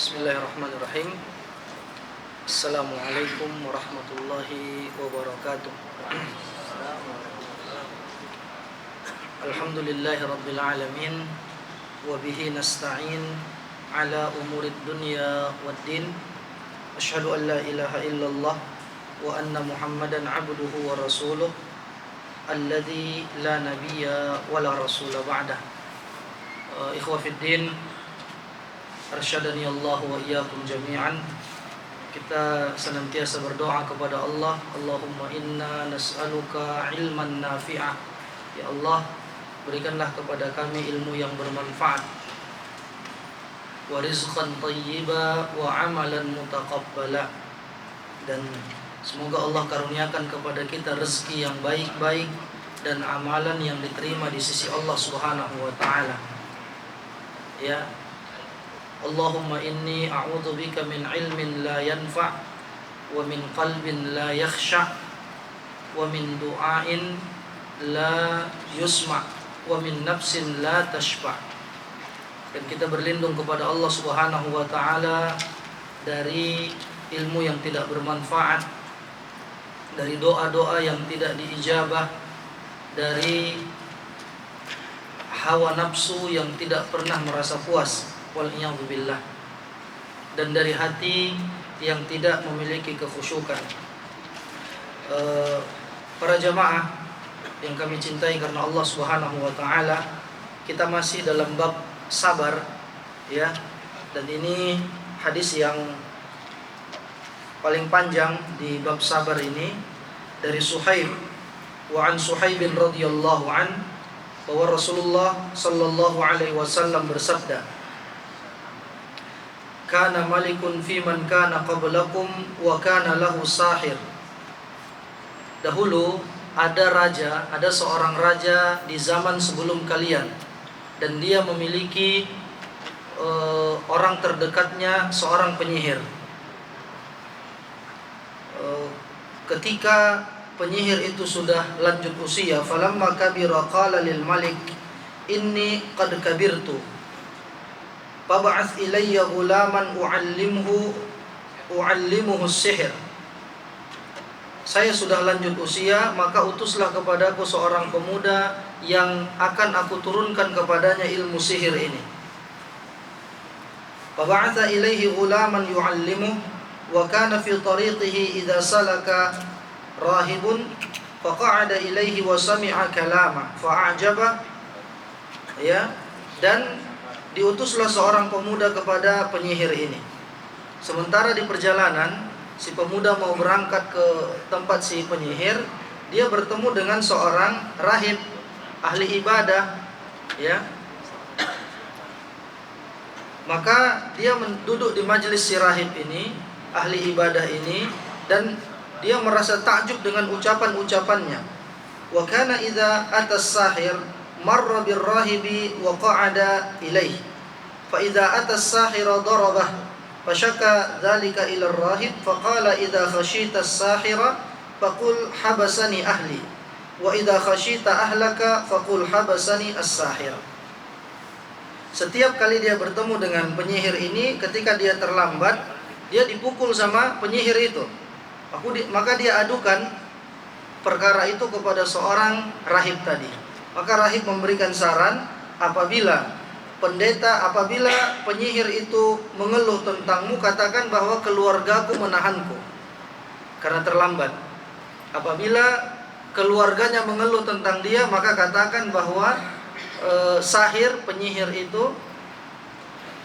Bismillahirrahmanirrahim. Assalamualaikum warahmatullahi wabarakatuh. Alhamdulillahi rabbil alamin. Wa bihi nasta'in ala umurid dunya waddin. Asyhadu an la ilaha illallah wa anna muhammadan abduhu wa rasuluh alladzi la nabiyya wa la rasula ba'dah. Ikhwa fiddin, arsyadani Allah wa iyyakum jami'an. Kita senantiasa berdoa kepada Allah, Allahumma inna nas'aluka ilman nafi'ah. Ya Allah, berikanlah kepada kami ilmu yang bermanfaat, wa rizqan thayyiba wa amalan mutaqabbala, dan semoga Allah karuniakan kepada kita rezeki yang baik-baik dan amalan yang diterima di sisi Allah Subhanahu wa taala. Ya Allahumma inni a'udzubika min ilmin la yanfa' wa min qalbin la yakhsha' wa min du'ain la yusma' wa min nafsin la tashba'. Dan kita berlindung kepada Allah Subhanahu wa taala dari ilmu yang tidak bermanfaat, dari doa-doa yang tidak diijabah, dari hawa nafsu yang tidak pernah merasa puas, wal'iyadzubillah, dan dari hati yang tidak memiliki kekhusyukan. Para jamaah yang kami cintai karena Allah Subhanahu wa taala, kita masih dalam bab sabar, ya. Dan ini hadis yang paling panjang di bab sabar ini, dari Suhaib, wa an Suhaibin radhiyallahu an, bahwa Rasulullah sallallahu alaihi wasallam bersabda, kana malikun fi man kana qablakum wa kana lahu sahir. Dahulu ada seorang raja di zaman sebelum kalian, dan dia memiliki orang terdekatnya seorang penyihir. Ketika penyihir itu sudah lanjut usia, falamma kabira qala lil malik inni qad kabirtu fab'ath ilayya ghulaman u'allimuhu sihir. Saya sudah lanjut usia, maka utuslah kepadaku seorang pemuda yang akan aku turunkan kepadanya ilmu sihir ini. Fab'atha ilayhi ghulaman yu'allimuhu wa kana fi tariqihi idza salaka rahibun faqa'ada ilayhi wa sami'a kalama fa'ajaba, ya. Dan diutuslah seorang pemuda kepada penyihir ini. Sementara di perjalanan si pemuda mau berangkat ke tempat si penyihir, dia bertemu dengan seorang rahib ahli ibadah, ya. Maka dia duduk di majelis si rahib ini, ahli ibadah ini, dan dia merasa takjub dengan ucapan-ucapannya. Wa kana idza atas sahir marra birrahibi wa qa'ada ilaih fa idza atas sahira darabah fa syaka dzalika ila ar-rahib fa qala idza khashita as-sahira faqul habasani ahli wa idza khashita ahlaka faqul habasani as-sahir. Setiap kali dia bertemu dengan penyihir ini, ketika dia terlambat, dia dipukul sama penyihir itu. Maka dia adukan perkara itu kepada seorang rahib tadi. Maka rahib memberikan saran, apabila penyihir itu mengeluh tentangmu, katakan bahwa keluargaku menahanku karena terlambat. Apabila keluarganya mengeluh tentang dia, maka katakan bahwa sahir, penyihir itu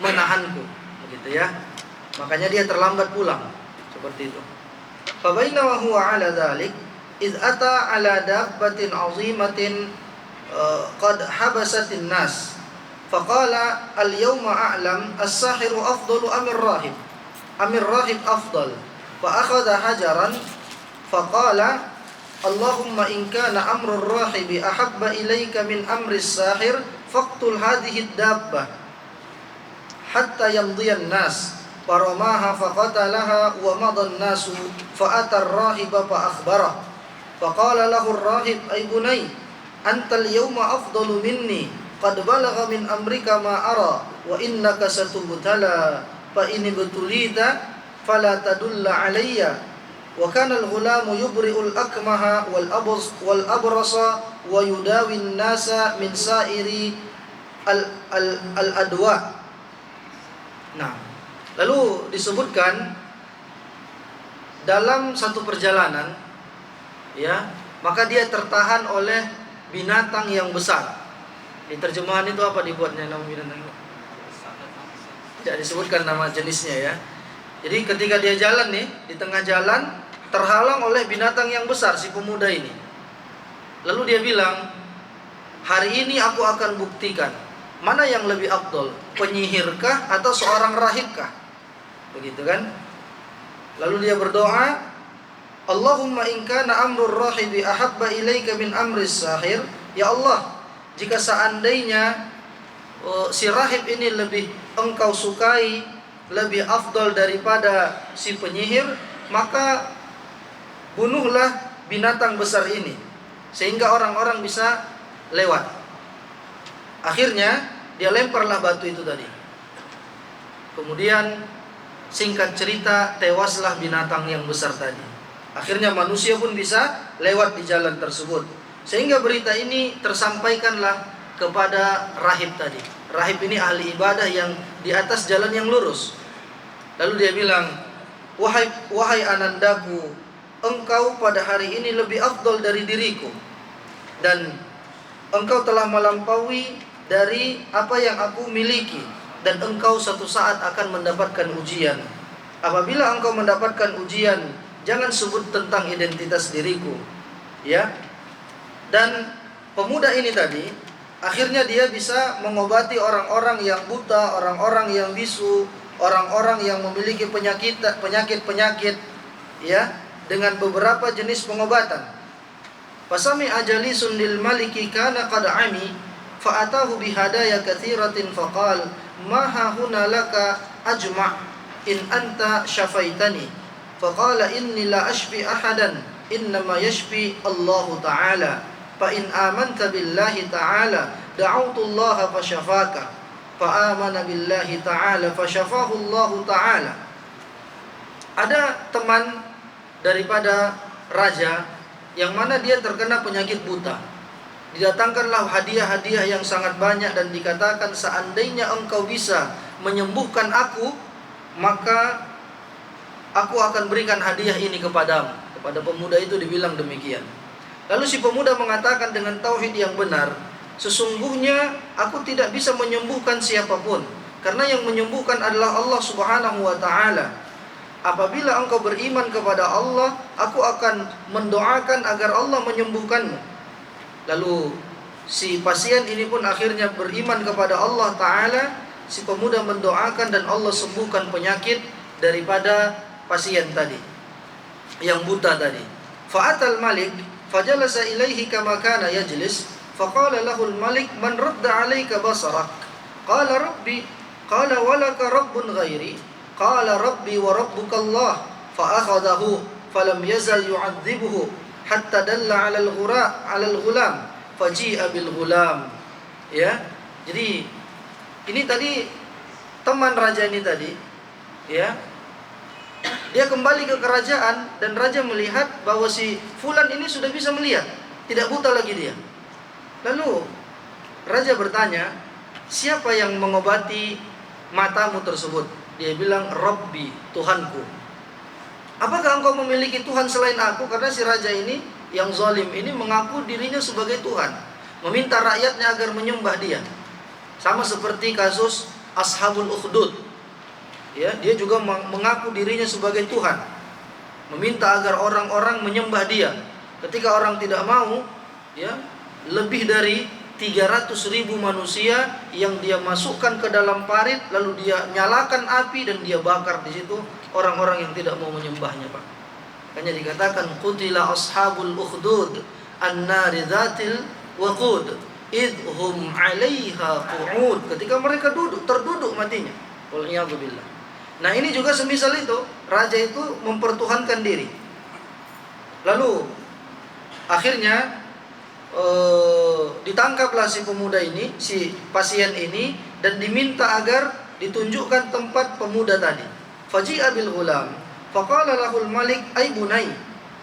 menahanku, begitu ya. Makanya dia terlambat pulang, seperti itu. Fa bainama huwa ala dzalik id ata ala dabbatin 'azimatin qad habasatin nas faqala al-yawma a'lam as-sahiru afdalu amir rahib afdal fa akhadha hajaran faqala Allahumma in kana amru ar-rahibi ahabba ilayka min amri as-sahir faqtul hadhihi ad-dabbah hatta yamdiya an-nas faramaha faqatalaha wa madha an-nasu fa ata ar-rahiba fa akhbara faqala lahu ar-rahib ay bunay antal yawma afdalu minni qad balagha min amrika ma ara wa innaka satubtala fa in ibtulita fala tadulla alayya wa kana al-ghulamu yubri'ul akmaha wal abrasa wa yudawi an-nasa min sa'iri al-adwa. Nah, lalu disebutkan dalam satu perjalanan, ya, maka dia tertahan oleh binatang yang besar. Di terjemahan itu apa dibuatnya nama binatang itu? Tidak disebutkan nama jenisnya, ya. Jadi ketika dia jalan nih, di tengah jalan terhalang oleh binatang yang besar, si pemuda ini. Lalu dia bilang, hari ini aku akan buktikan mana yang lebih afdol, penyihirkah atau seorang rahibkah? Begitu kan? Lalu dia berdoa, Allahumma in kana amrur rahibi ahabba ilaika min amris sahir. Ya Allah, jika seandainya si rahib ini lebih engkau sukai, lebih afdol daripada si penyihir, maka bunuhlah binatang besar ini sehingga orang-orang bisa lewat. Akhirnya dia lemparlah batu itu tadi. Kemudian singkat cerita, tewaslah binatang yang besar tadi. Akhirnya manusia pun bisa lewat di jalan tersebut. Sehingga berita ini tersampaikanlah kepada rahib tadi. Rahib ini ahli ibadah yang di atas jalan yang lurus. Lalu dia bilang, wahai anandaku, engkau pada hari ini lebih afdol dari diriku, dan engkau telah melampaui dari apa yang aku miliki, dan engkau suatu saat akan mendapatkan ujian. Apabila engkau mendapatkan ujian, jangan sebut tentang identitas diriku, ya. Dan pemuda ini tadi akhirnya dia bisa mengobati orang-orang yang buta, orang-orang yang bisu, orang-orang yang memiliki penyakit-penyakit, ya, dengan beberapa jenis pengobatan. Fasami ajalisun lil maliki kana qad ami fa'atahu bihadaya katsiratin faqal ma hahuna laka ajma' in anta syafaitani faqala inni la ashfi ahadan innama yashfi Allahu ta'ala fa in amanta billahi ta'ala da'awtu Allah fashafaka fa amana billahi ta'ala fashafahu Allah ta'ala. Ada teman daripada raja yang mana dia terkena penyakit buta. Didatangkanlah hadiah-hadiah yang sangat banyak dan dikatakan, seandainya engkau bisa menyembuhkan aku, maka aku akan berikan hadiah ini kepadamu. Kepada pemuda itu dibilang demikian. Lalu si pemuda mengatakan dengan tauhid yang benar, sesungguhnya aku tidak bisa menyembuhkan siapapun, karena yang menyembuhkan adalah Allah Subhanahu wa ta'ala. Apabila engkau beriman kepada Allah, aku akan mendoakan agar Allah menyembuhkanmu. Lalu si pasien ini pun akhirnya beriman kepada Allah Ta'ala. Si pemuda mendoakan dan Allah sembuhkan penyakit daripada pasien tadi, yang buta tadi. Fa'atal malik fajalasa ilaihi kama kana yajlis faqala lahul malik man radda alayka basarak qala rabbi qala walaka rabbun ghairi qala rabbi wa rabbuka Allah fa'akhadahu falam yazal yu'adzibuhu hatta dalla 'alal ghulam faji'a bil ghulam. Ya. Jadi ini tadi teman raja ini tadi, ya. Dia kembali ke kerajaan dan raja melihat bahwa si fulan ini sudah bisa melihat, tidak buta lagi dia. Lalu raja bertanya, siapa yang mengobati matamu tersebut? Dia bilang, Rabbi, Tuhanku. Apakah engkau memiliki Tuhan selain aku? Karena si raja ini yang zalim ini mengaku dirinya sebagai Tuhan, meminta rakyatnya agar menyembah dia. Sama seperti kasus Ashabul Ukhdud. Ya, dia juga mengaku dirinya sebagai Tuhan, meminta agar orang-orang menyembah dia. Ketika orang tidak mau, ya, lebih dari 300.000 manusia yang dia masukkan ke dalam parit, lalu dia nyalakan api dan dia bakar di situ orang-orang yang tidak mau menyembahnya, Pak. Makanya dikatakan qutila ashabul ukhdud an-nari dzatil waqud idhum 'alaiha qu'ud. Ketika mereka terduduk matinya. Waliyadzubillah. Nah, ini juga semisal itu, raja itu mempertuhankan diri. Lalu akhirnya ditangkaplah si pemuda ini, si pasien ini, dan diminta agar ditunjukkan tempat pemuda tadi. Faji'a bil ghulam, faqala lahul malik ay bunay,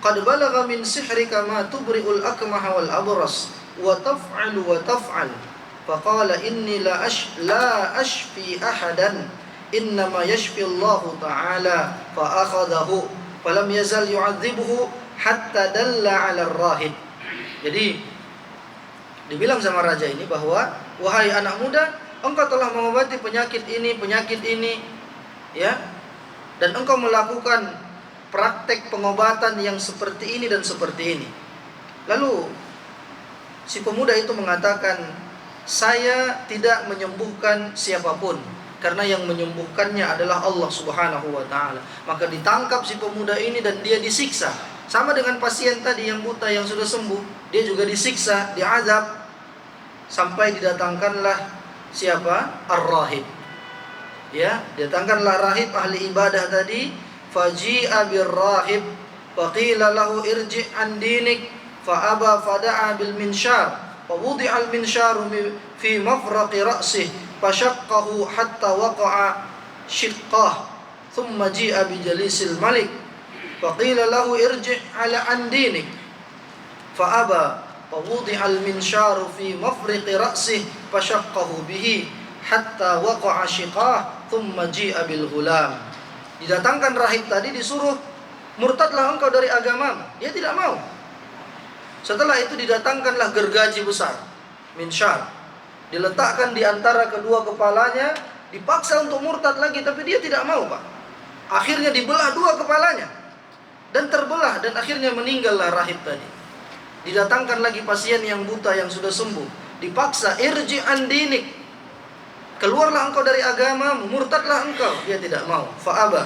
qad balagha min sihrika ma tubri'ul akmaha wal abras wa taf'alu wa taf'al. Faqala inni la ashfi ahadan, innama yashfi Allah ta'ala. Fa akhadahu falam yazal yu'adzibuhu hatta dalla 'ala ar-rahib. Jadi dibilang sama raja ini bahwa, wahai anak muda, engkau telah mengobati penyakit ini, ya, dan engkau melakukan praktek pengobatan yang seperti ini dan seperti ini. Lalu si pemuda itu mengatakan, saya tidak menyembuhkan siapapun, karena yang menyembuhkannya adalah Allah Subhanahu wa ta'ala. Maka ditangkap si pemuda ini dan dia disiksa. Sama dengan pasien tadi yang buta yang sudah sembuh, dia juga disiksa, diazab, sampai didatangkanlah siapa? Ar-rahib. Ya, datangkanlah rahib ahli ibadah tadi. Faji'a bir-rahib faqila lahu irji' an dinik fa aba fada'a bil minshar fa wudi'a al minsharu fi mafraqi ra'sih fashaqqahu hatta waqa'a shiqqah thumma ji'a bi jalisil malik faqila lahu irji' ala an dinik fa aba fa wudi'a al minsharu fi mafraqi ra'sih fashaqqahu bihi hatta waqa'a shiqqah thumma ji'a bil ghulam. Didatangkan rahib tadi, disuruh, murtadlah engkau dari agama. Dia tidak mau. Setelah itu didatangkanlah gergaji besar, minsyar, diletakkan di antara kedua kepalanya, dipaksa untuk murtad lagi, tapi dia tidak mau, Pak. Akhirnya dibelah dua kepalanya dan terbelah, dan akhirnya meninggallah rahib tadi. Didatangkan lagi pasien yang buta yang sudah sembuh, dipaksa, irji an dinik, keluarlah engkau dari agamamu, murtadlah engkau. Dia tidak mau. Fa'aba.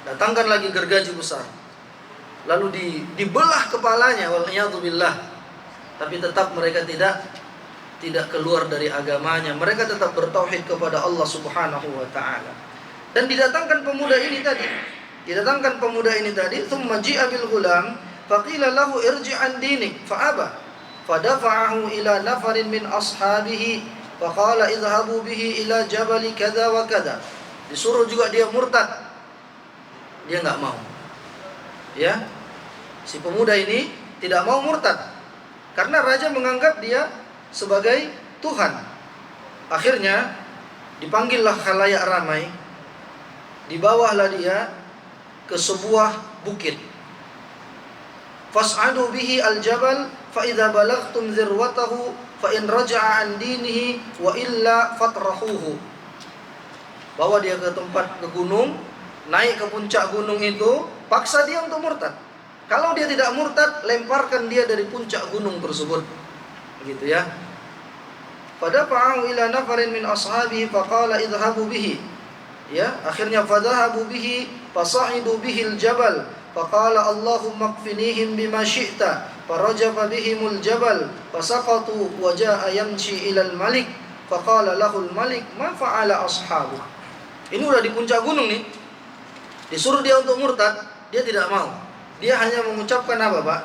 Datangkan lagi gergaji besar, lalu dibelah kepalanya, wal'iyadzubillah. Tapi tetap mereka tidak keluar dari agamanya. Mereka tetap bertauhid kepada Allah Subhanahu wa ta'ala. Dan didatangkan pemuda ini tadi, thumma ji'a bil ghulam faqila lahu irji' an dinik fa'aba fadafa'ahu ila nafarin min ashabihi faqala idhabu bihi ila jabali kada wa kada. Disuruh juga dia murtad, dia enggak mau. Ya, si pemuda ini tidak mau murtad karena raja menganggap dia sebagai Tuhan. Akhirnya dipanggillah khalayak ramai, dibawahlah dia ke sebuah bukit. Fas'adu bihi al-jabal fa idza balagtum zirwatahu fa in raja'a an dinihi wa illa fatrahuhu. Bawa dia ke gunung, naik ke puncak gunung itu, paksa dia untuk murtad. Kalau dia tidak murtad, lemparkan dia dari puncak gunung tersebut. Begitu ya. Fadafa'ahu ila nafarin min ashabihi faqala idhabu bihi. Ya, akhirnya fadhahabu bihi fasa'idu bihi al-jabal faqala Allahumma kfinihim bima syi'ta farajafa bihimul jabal fasaqatu wa jaa yamshi ila al-malik faqala lahul malik ma fa'ala ashabu. Ini udah di puncak gunung nih, disuruh dia untuk murtad, dia tidak mau. Dia hanya mengucapkan apa, Pak?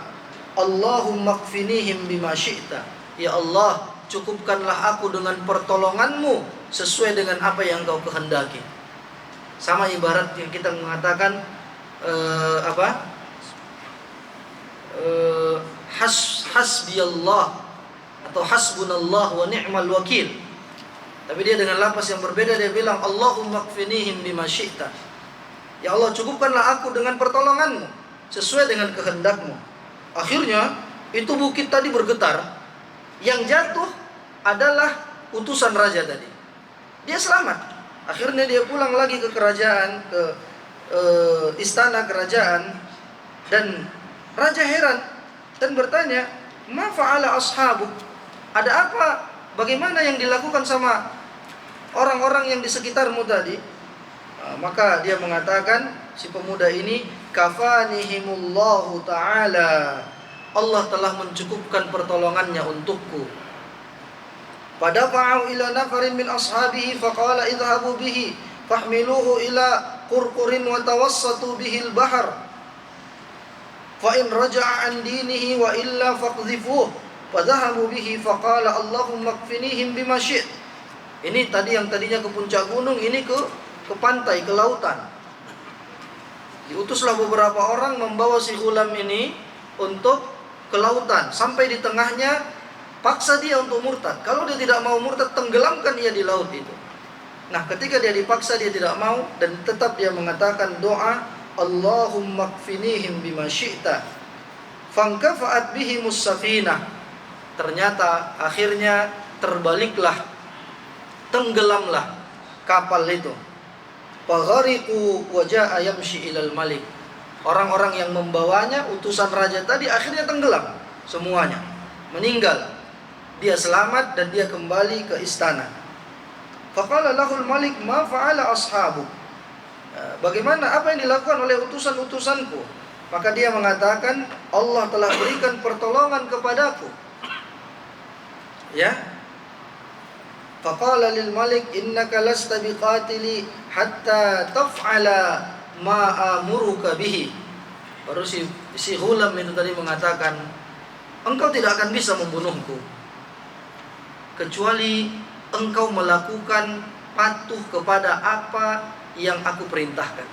Allahumma kfinihim bima syi'ta. Ya Allah, cukupkanlah aku dengan pertolonganmu sesuai dengan apa yang Kau kehendaki. Sama ibarat yang kita mengatakan hasbiyallah atau hasbunallah wa ni'mal wakil. Tapi dia dengan lapas yang berbeda, dia bilang Allahumma kfinihim bima syi'ta. Ya Allah, cukupkanlah aku dengan pertolonganmu sesuai dengan kehendakmu. Akhirnya itu bukit tadi bergetar. Yang jatuh adalah utusan raja tadi. Dia selamat. Akhirnya dia pulang lagi ke kerajaan, ke istana kerajaan, dan raja heran dan bertanya, "Ma fa'ala ashabuk?" Ada apa? Bagaimana yang dilakukan sama orang-orang yang di sekitarmu tadi? Maka dia mengatakan, si pemuda ini, kafanihimullahu ta'ala. Allah telah mencukupkan pertolongannya untukku. Fadafa'u ila nafarin min ashabihi faqala idhabu bihi fahmiluhu ila qurqurin wa tawassatu bihi al-bahr fa in raja'a an dinihi wa illa faqdhifuhu fadhahabu bihi faqala Allahumma kfinihim bima syi'ta. Ini tadi yang tadinya ke puncak gunung, ini ke pantai, ke lautan. Diutuslah beberapa orang membawa si Ghulam ini untuk ke lautan. Sampai di tengahnya, paksa dia untuk murtad. Kalau dia tidak mau murtad, tenggelamkan dia di laut itu. Nah, ketika dia dipaksa, dia tidak mau, dan tetap dia mengatakan doa, Allahumma kfinihim bima syi'ta fankafa'at bihimus safinah. Ternyata akhirnya terbaliklah, tenggelamlah kapal itu. Faghariqu wa jaa yamshi ilal malik. Orang-orang yang membawanya, utusan raja tadi, akhirnya tenggelam semuanya, meninggal. Dia selamat dan dia kembali ke istana. Faqala lahul malik ma fa'ala ashabu. Bagaimana, apa yang dilakukan oleh utusan-utusanku? Maka dia mengatakan, Allah telah berikan pertolongan kepadaku. Ya. Faqala lil malik innaka lasta biqatili hatta taf'ala ma amuruka bihi. Baru si Ghulam itu tadi mengatakan, engkau tidak akan bisa membunuhku kecuali engkau melakukan patuh kepada apa yang aku perintahkan.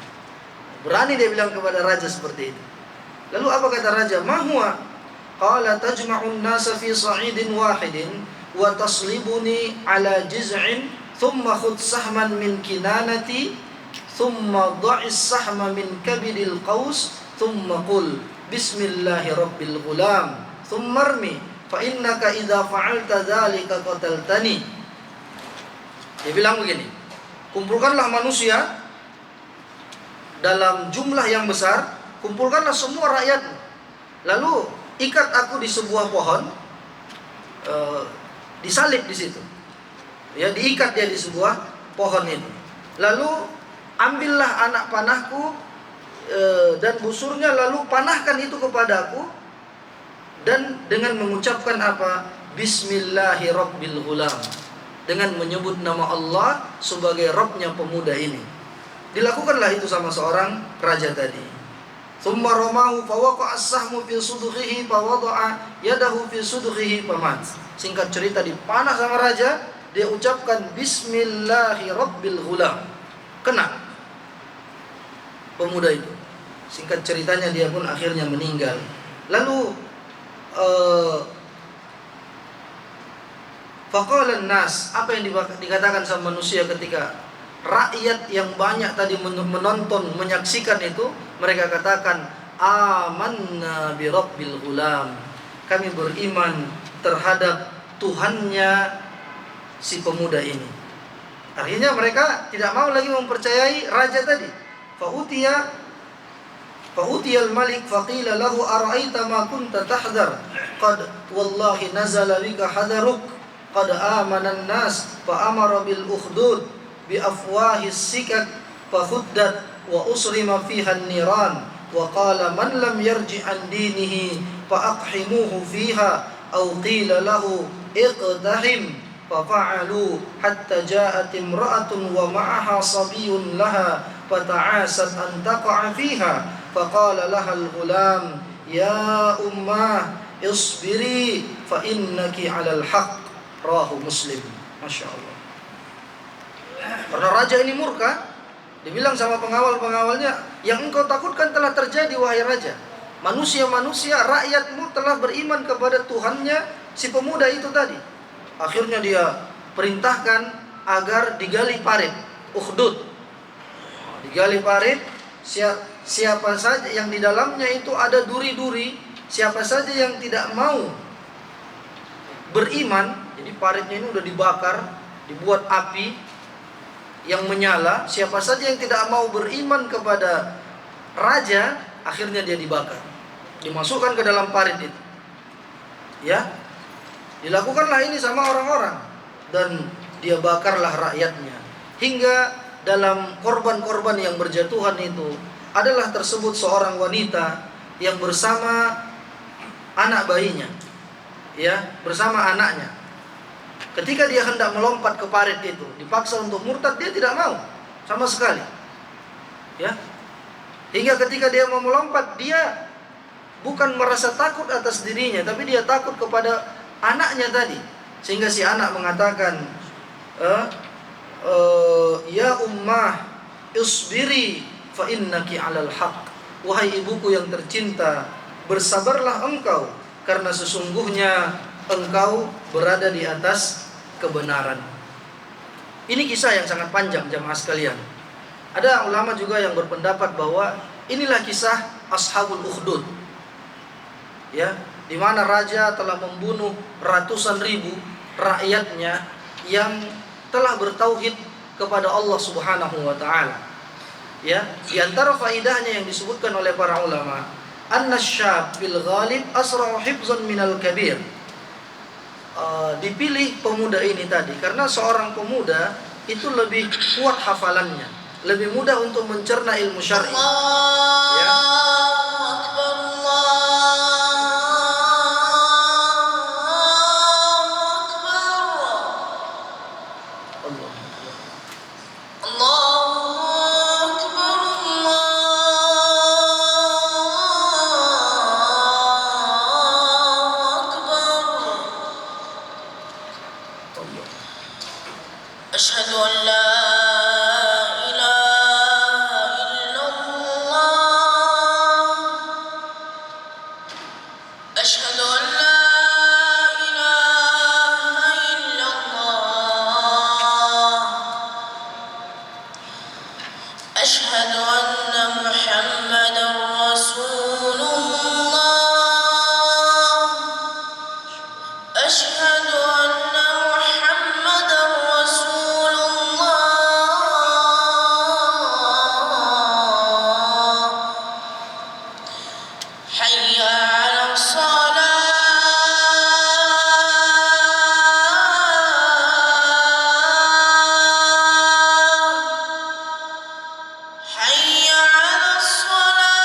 Berani dia bilang kepada raja seperti itu. Lalu apa kata raja? Ma huwa? Qala tajma'un nasa fi sa'idin wahidin wa taslibuni ala jiz'in thumma khudh sahman min kinanati thumma dha'is sahma min kabidil qaus thumma qul bismillahi rabbil ghulam thumma armi fa innaka idza fa'alta dzalika qataltani. Dia bilang begini, kumpulkanlah manusia dalam jumlah yang besar, kumpulkanlah semua rakyatmu, lalu ikat aku di sebuah pohon, disalib di situ, ya, diikat dia di sebuah pohon itu. Lalu ambillah anak panahku dan busurnya, lalu panahkan itu kepadaku, dan dengan mengucapkan apa? Bismillahi rabbil ghulam, dengan menyebut nama Allah sebagai Rabbnya pemuda ini. Dilakukanlah itu sama seorang raja tadi. Thumma ramahu fawaqa'a as-sahmu fi sudghihi fawada'a yadahu fi sudghihi famat. Singkat cerita, dipanah sama raja, dia ucapkan Bismillahi rabbil ghulam, kena pemuda itu. Singkat ceritanya, dia pun akhirnya meninggal. Lalu faqala an-nas, apa yang dikatakan sama manusia ketika rakyat yang banyak tadi menonton, menyaksikan itu? Mereka katakan, amanna bi rabbil ghulam, kami beriman terhadap Tuhannya si pemuda ini. Akhirnya mereka tidak mau lagi mempercayai raja tadi. Fa'utiyal malik faqila lahu ara'aita ma kunta tahdhar qad wallahi nazala bika hadaruk qad amana an-nas fa amara bil ukhdud bi afwahis sikak fa khuddat wa usrima fiha an-niran wa qala man lam yarji' an dinihi fa aqhimuhu fiha aw qila lahu iqtahim fa fa'alu hatta ja'at imra'atun wa ma'aha sabiyyun laha fata'asat an taqa'a fiha faqala laha al-ghulam ya ummah isbiri fa innaki 'alal haqq. Rawahu Muslim. Masya Allah. Karena raja ini murka, dibilang sama pengawal-pengawalnya, yang engkau takutkan telah terjadi wahai raja. Manusia-manusia, rakyatmu telah beriman kepada Tuhannya si pemuda itu tadi. Akhirnya dia perintahkan agar digali parit, ukhdud. Digali parit, siapa saja yang di dalamnya itu ada duri-duri, siapa saja yang tidak mau beriman, jadi paritnya ini udah dibakar, dibuat api yang menyala, siapa saja yang tidak mau beriman kepada raja, akhirnya dia dibakar, dimasukkan ke dalam parit itu. Ya, dilakukanlah ini sama orang-orang, dan dia bakarlah rakyatnya. Hingga dalam korban-korban yang berjatuhan itu adalah tersebut seorang wanita yang bersama anak bayinya, ya, bersama anaknya. Ketika dia hendak melompat ke parit itu, dipaksa untuk murtad, dia tidak mau sama sekali. Ya. Hingga ketika dia mau melompat, dia bukan merasa takut atas dirinya, tapi dia takut kepada anaknya tadi. Sehingga si anak mengatakan, Ya ummah isbiri fa innaki 'alal haq. Wahai ibuku yang tercinta, bersabarlah engkau karena sesungguhnya engkau berada di atas kebenaran. Ini kisah yang sangat panjang jamaah sekalian. Ada ulama juga yang berpendapat bahwa inilah kisah Ashabul Ukhdud. Ya, di mana raja telah membunuh ratusan ribu rakyatnya yang telah bertauhid kepada Allah Subhanahu wa taala. Ya, di antara faidahnya yang disebutkan oleh para ulama, annasyab bil ghalib asra'u hifzan minal kabir. Dipilih pemuda ini tadi karena seorang pemuda itu lebih kuat hafalannya, lebih mudah untuk mencerna ilmu syar'i. Ya. أشهد أن لا إله إلا الله أشهد أن لا إله إلا الله أشهد أن محمدا رسول الله أشهد أن محمدا رسول الله حي على الصلاة حي على الصلاة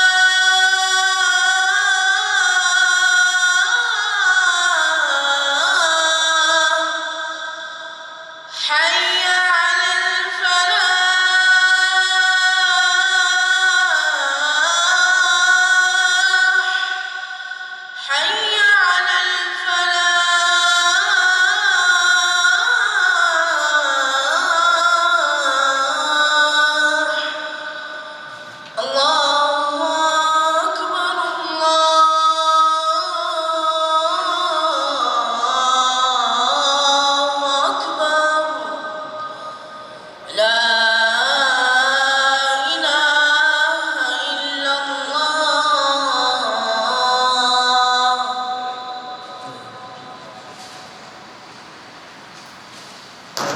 حي على الفلاح حي على الفلاح الله أكبر الله أكبر لا إله إلا الله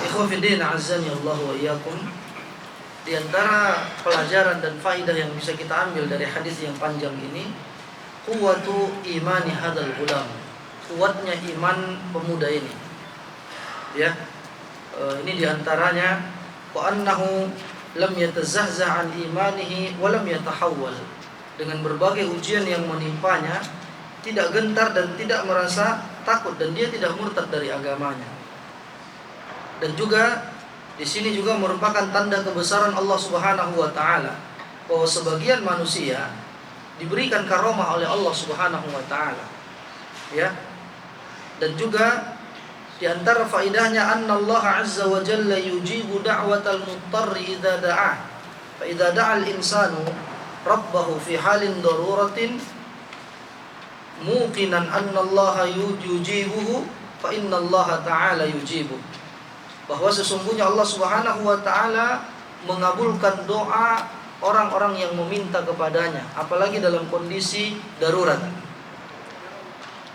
Ikhwah fiddin azani Allah wa iyyakum. Di antara pelajaran dan faidah yang bisa kita ambil dari hadis yang panjang ini, quwwatu imani hadzal gulam. Kuatnya iman pemuda ini. Ya. Ini di antaranya wa annahu lam yatazahzah an imanihi wa lam yatahawwal. Dengan berbagai ujian yang menimpanya, tidak gentar dan tidak merasa takut dan dia tidak murtad dari agamanya. Dan juga di sini juga merupakan tanda kebesaran Allah Subhanahu wa taala bahwa sebagian manusia diberikan karomah oleh Allah Subhanahu wa taala. Ya. Dan juga di antara faidahnya annallaha azza wa jalla yujibu da'watal muttarri idza da'ah. Fa idza da'a al-insanu rabbahu fi halin daruratin muqinan annallaha yujibuhu fa innallaha ta'ala yujibu. Bahwa sesungguhnya Allah Subhanahu wa taala mengabulkan doa orang-orang yang meminta kepadanya, apalagi dalam kondisi darurat.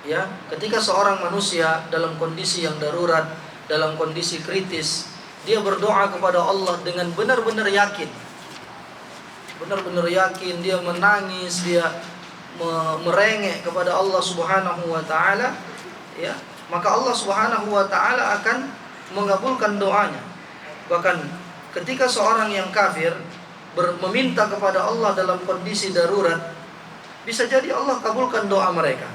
Ya, ketika seorang manusia dalam kondisi yang darurat, dalam kondisi kritis, dia berdoa kepada Allah dengan benar-benar yakin. Benar-benar yakin, dia menangis, dia merengek kepada Allah Subhanahu wa taala, ya, maka Allah Subhanahu wa taala akan mengabulkan doanya. Bahkan ketika seorang yang kafir meminta kepada Allah dalam kondisi darurat, bisa jadi Allah kabulkan doa mereka.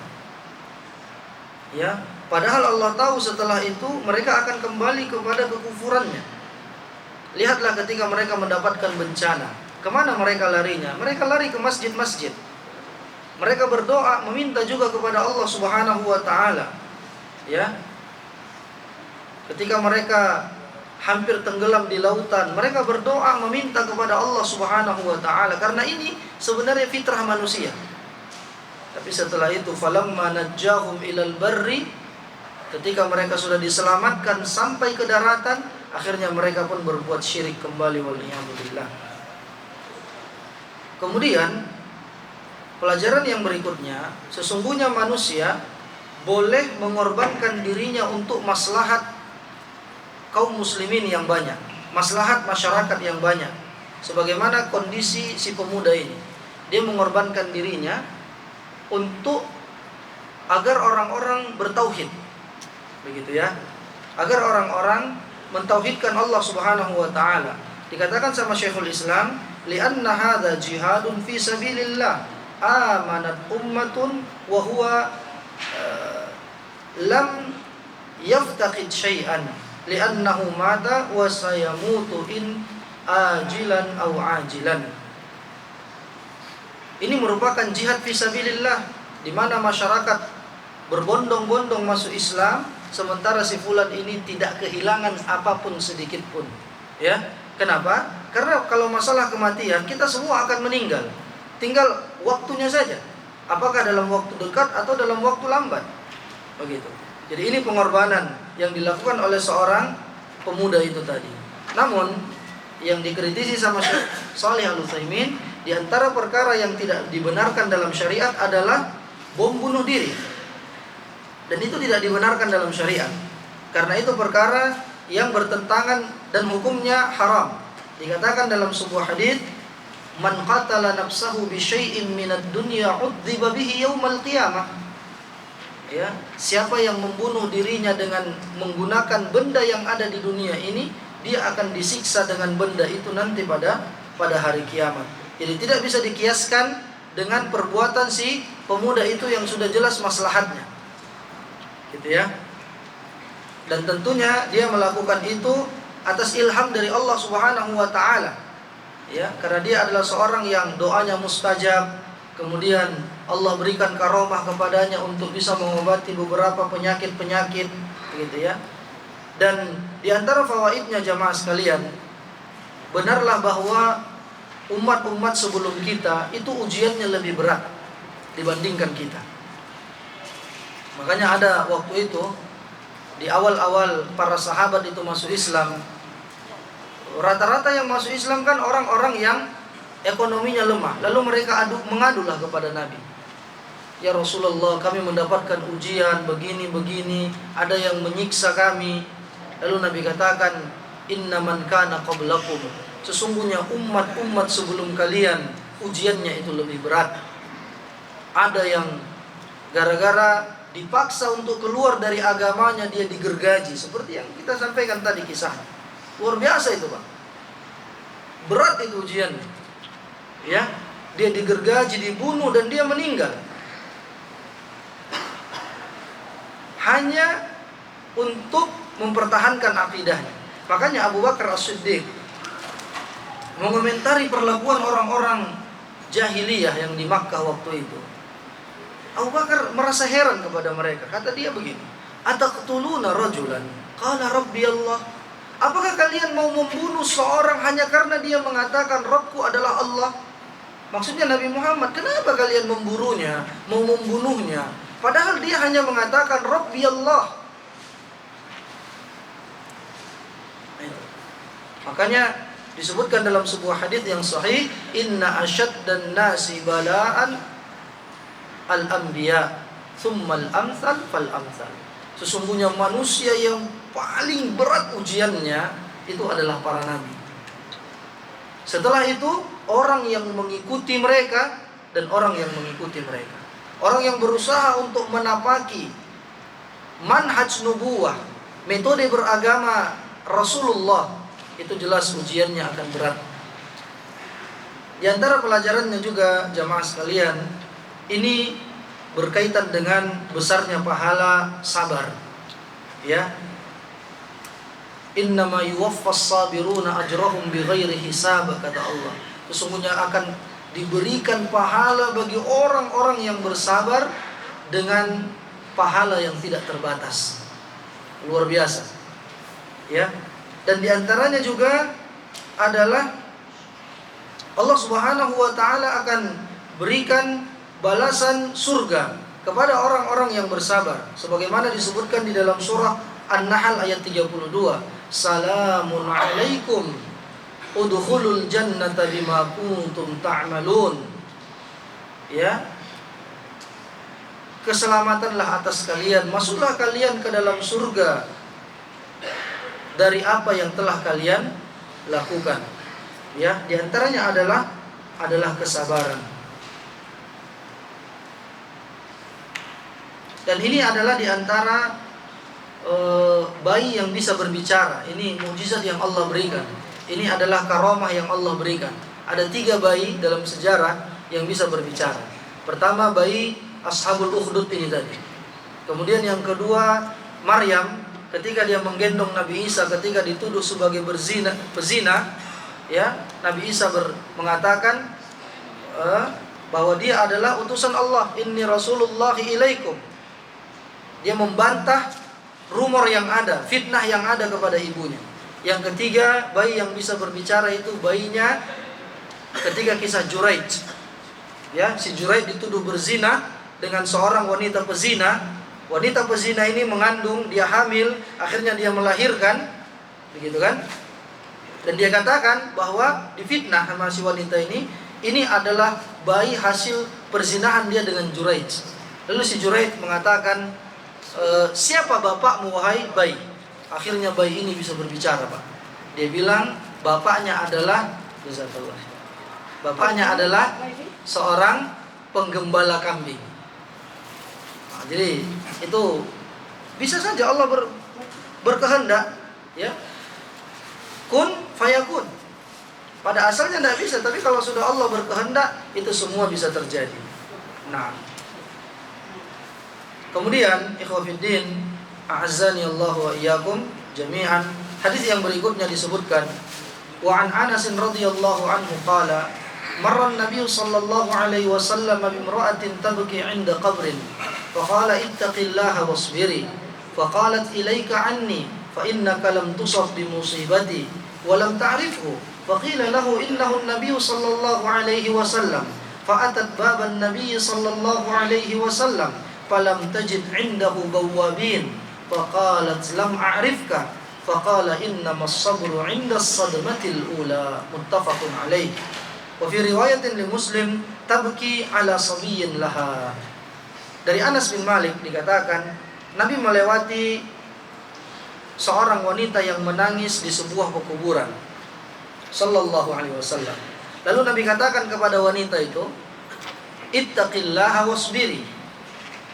Ya, padahal Allah tahu setelah itu mereka akan kembali kepada kekufurannya. Lihatlah ketika mereka mendapatkan bencana, kemana mereka larinya? Mereka lari ke masjid-masjid. Mereka berdoa meminta juga kepada Allah Subhanahu wa taala. Ya. Ketika mereka hampir tenggelam di lautan. Mereka berdoa meminta kepada Allah Subhanahu wa taala karena ini sebenarnya fitrah manusia. Tapi setelah itu falamma najjahum ilal barri, ketika mereka sudah diselamatkan sampai ke daratan, akhirnya mereka pun berbuat syirik kembali, waliyadzubillah. Kemudian pelajaran yang berikutnya, sesungguhnya manusia boleh mengorbankan dirinya untuk maslahat kaum muslimin yang banyak, maslahat masyarakat yang banyak. Sebagaimana kondisi si pemuda ini, dia mengorbankan dirinya untuk agar orang-orang bertauhid, begitu ya, agar orang-orang mentauhidkan Allah Subhanahu wa taala. Dikatakan sama Syekhul Islam, li'anna hadza jihadun fi sabilillah, amanat ummatun wa huwa lam yaftaqid syai'an li'annahu mata wa sayamutu in ajilan aw ajilan. Ini merupakan jihad fisabilillah, di mana masyarakat berbondong-bondong masuk Islam, sementara si fulan ini tidak kehilangan apapun sedikit pun. Ya, kenapa? Karena kalau masalah kematian, kita semua akan meninggal. Tinggal waktunya saja. Apakah dalam waktu dekat atau dalam waktu lambat? Begitu. Jadi ini pengorbanan yang dilakukan oleh seorang pemuda itu tadi. Namun yang dikritisi sama Syekh Shalih Al-Utsaimin, di antara perkara yang tidak dibenarkan dalam syariat adalah bom bunuh diri. Dan itu tidak dibenarkan dalam syariat. Karena itu perkara yang bertentangan dan hukumnya haram. Dikatakan dalam sebuah hadis, man qatala nafsahu bi syai'in minad dunya udziba bihi yaumal qiyamah. Ya, siapa yang membunuh dirinya dengan menggunakan benda yang ada di dunia ini, dia akan disiksa dengan benda itu nanti pada hari kiamat. Jadi tidak bisa dikiaskan dengan perbuatan si pemuda itu yang sudah jelas maslahatnya, gitu ya. Dan tentunya dia melakukan itu atas ilham dari Allah Subhanahu wa taala. Ya, karena dia adalah seorang yang doanya mustajab, kemudian Allah berikan karomah kepadanya untuk bisa mengobati beberapa penyakit-penyakit, gitu ya. Dan di antara fawaidnya jamaah sekalian, benarlah bahwa umat-umat sebelum kita itu ujiannya lebih berat dibandingkan kita. Makanya ada waktu itu, di awal-awal para sahabat itu masuk Islam, rata-rata yang masuk Islam kan orang-orang yang ekonominya lemah. Lalu mereka mengadulah kepada Nabi, ya Rasulullah, kami mendapatkan ujian begini-begini, ada yang menyiksa kami. Lalu Nabi katakan, inna man kana qablakum, sesungguhnya umat-umat sebelum kalian ujiannya itu lebih berat. Ada yang gara-gara dipaksa untuk keluar dari agamanya dia digergaji, seperti yang kita sampaikan tadi kisahnya. Luar biasa itu, Pak. Berat itu ujiannya. Ya, dia digergaji, dibunuh, dan dia meninggal. Hanya untuk mempertahankan akidahnya. Makanya Abu Bakar As-Siddiq mengomentari perlakuan orang-orang jahiliyah yang di Makkah waktu itu. Abu Bakar merasa heran kepada mereka. Kata dia begini, ataqtuluna rajulan qala rabbi Allah. Apakah kalian mau membunuh seorang hanya karena dia mengatakan Rabbku adalah Allah? Maksudnya Nabi Muhammad, kenapa kalian memburunya, mau membunuhnya? Padahal dia hanya mengatakan Rabbi Allah. Makanya disebutkan dalam sebuah hadis yang sahih, inna asyaddan nasi bala'an al-anbiya, thumma al-amthal fal-amthal. Sesungguhnya manusia yang paling berat ujiannya itu adalah para nabi. Setelah itu orang yang mengikuti mereka dan orang yang mengikuti mereka. Orang yang berusaha untuk menapaki manhaj nubuwah, metode beragama Rasulullah, itu jelas ujiannya akan berat. Di antara pelajarannya juga jamaah sekalian, ini berkaitan dengan besarnya pahala sabar. Ya. Innama yuwaffas sabiruna ajrahum bighairi hisab, kata Allah. Sesungguhnya akan diberikan pahala bagi orang-orang yang bersabar dengan pahala yang tidak terbatas. Luar biasa. Ya. Dan diantaranya juga adalah Allah Subhanahu wa taala akan berikan balasan surga kepada orang-orang yang bersabar, sebagaimana disebutkan di dalam surah An-Nahl ayat 32, salamun alaikum udkhulul jannata bima kuntum ta'malun. Ya, keselamatanlah atas kalian, masuklah kalian ke dalam surga dari apa yang telah kalian lakukan. Ya, diantaranya adalah kesabaran. Dan ini adalah diantara bayi yang bisa berbicara. Ini mukjizat yang Allah berikan. Ini adalah karamah yang Allah berikan. Ada 3 bayi dalam sejarah yang bisa berbicara. Pertama bayi Ashabul Ukhdud ini tadi. Kemudian yang kedua Maryam ketika dia menggendong Nabi Isa ketika dituduh sebagai pezina, ya, Nabi Isa mengatakan bahwa dia adalah utusan Allah, inni rasulullahi ilaikum. Dia membantah rumor yang ada, fitnah yang ada kepada ibunya. Yang ketiga, bayi yang bisa berbicara itu bayinya ketika kisah Juraij. Ya, si Juraij dituduh berzina dengan seorang wanita pezina. Wanita pezina ini mengandung, dia hamil, akhirnya dia melahirkan, begitu kan? Dan dia katakan bahwa difitnah sama si wanita ini adalah bayi hasil perzinahan dia dengan Juraij. Lalu si Juraij mengatakan, siapa bapakmu wahai bayi? Akhirnya bayi ini bisa berbicara, Pak. Dia bilang bapaknya adalah seorang penggembala kambing. Nah, jadi itu bisa saja Allah berkehendak, ya. Kun fayakun. Pada asalnya tidak bisa, tapi kalau sudah Allah berkehendak, itu semua bisa terjadi. Nah, kemudian ikhwafiddin, a'azzani Allah wa iyyakum jami'an. Hadis yang berikutnya disebutkan, wa an Anas radhiyallahu anhu qala, marra an-nabiy sallallahu alaihi wasallam bi imra'atin tabki 'inda qabrin, fa qala ittaqillaha wasbiri, fa qalat ilayka 'anni fa innaka lam tusab bi musibati wa lam ta'rifhu, fa qila lahu innahu an-nabiy sallallahu alaihi wasallam, fa atat bab an-nabiy sallallahu alaihi wasallam falam tajid 'indahu bawwabin, faqalat lam a'rifka, faqala innamas sabru 'inda as-sadmatil ula, muttafaqun alaih. Wa fi riwayatin li Muslim, tabki 'ala sabiyyin laha. Dari Anas bin Malik dikatakan, Nabi melewati seorang wanita yang menangis di sebuah pekuburan, sallallahu alaihi wasallam. Lalu Nabi katakan kepada wanita itu, ittaqillaha wasbiri,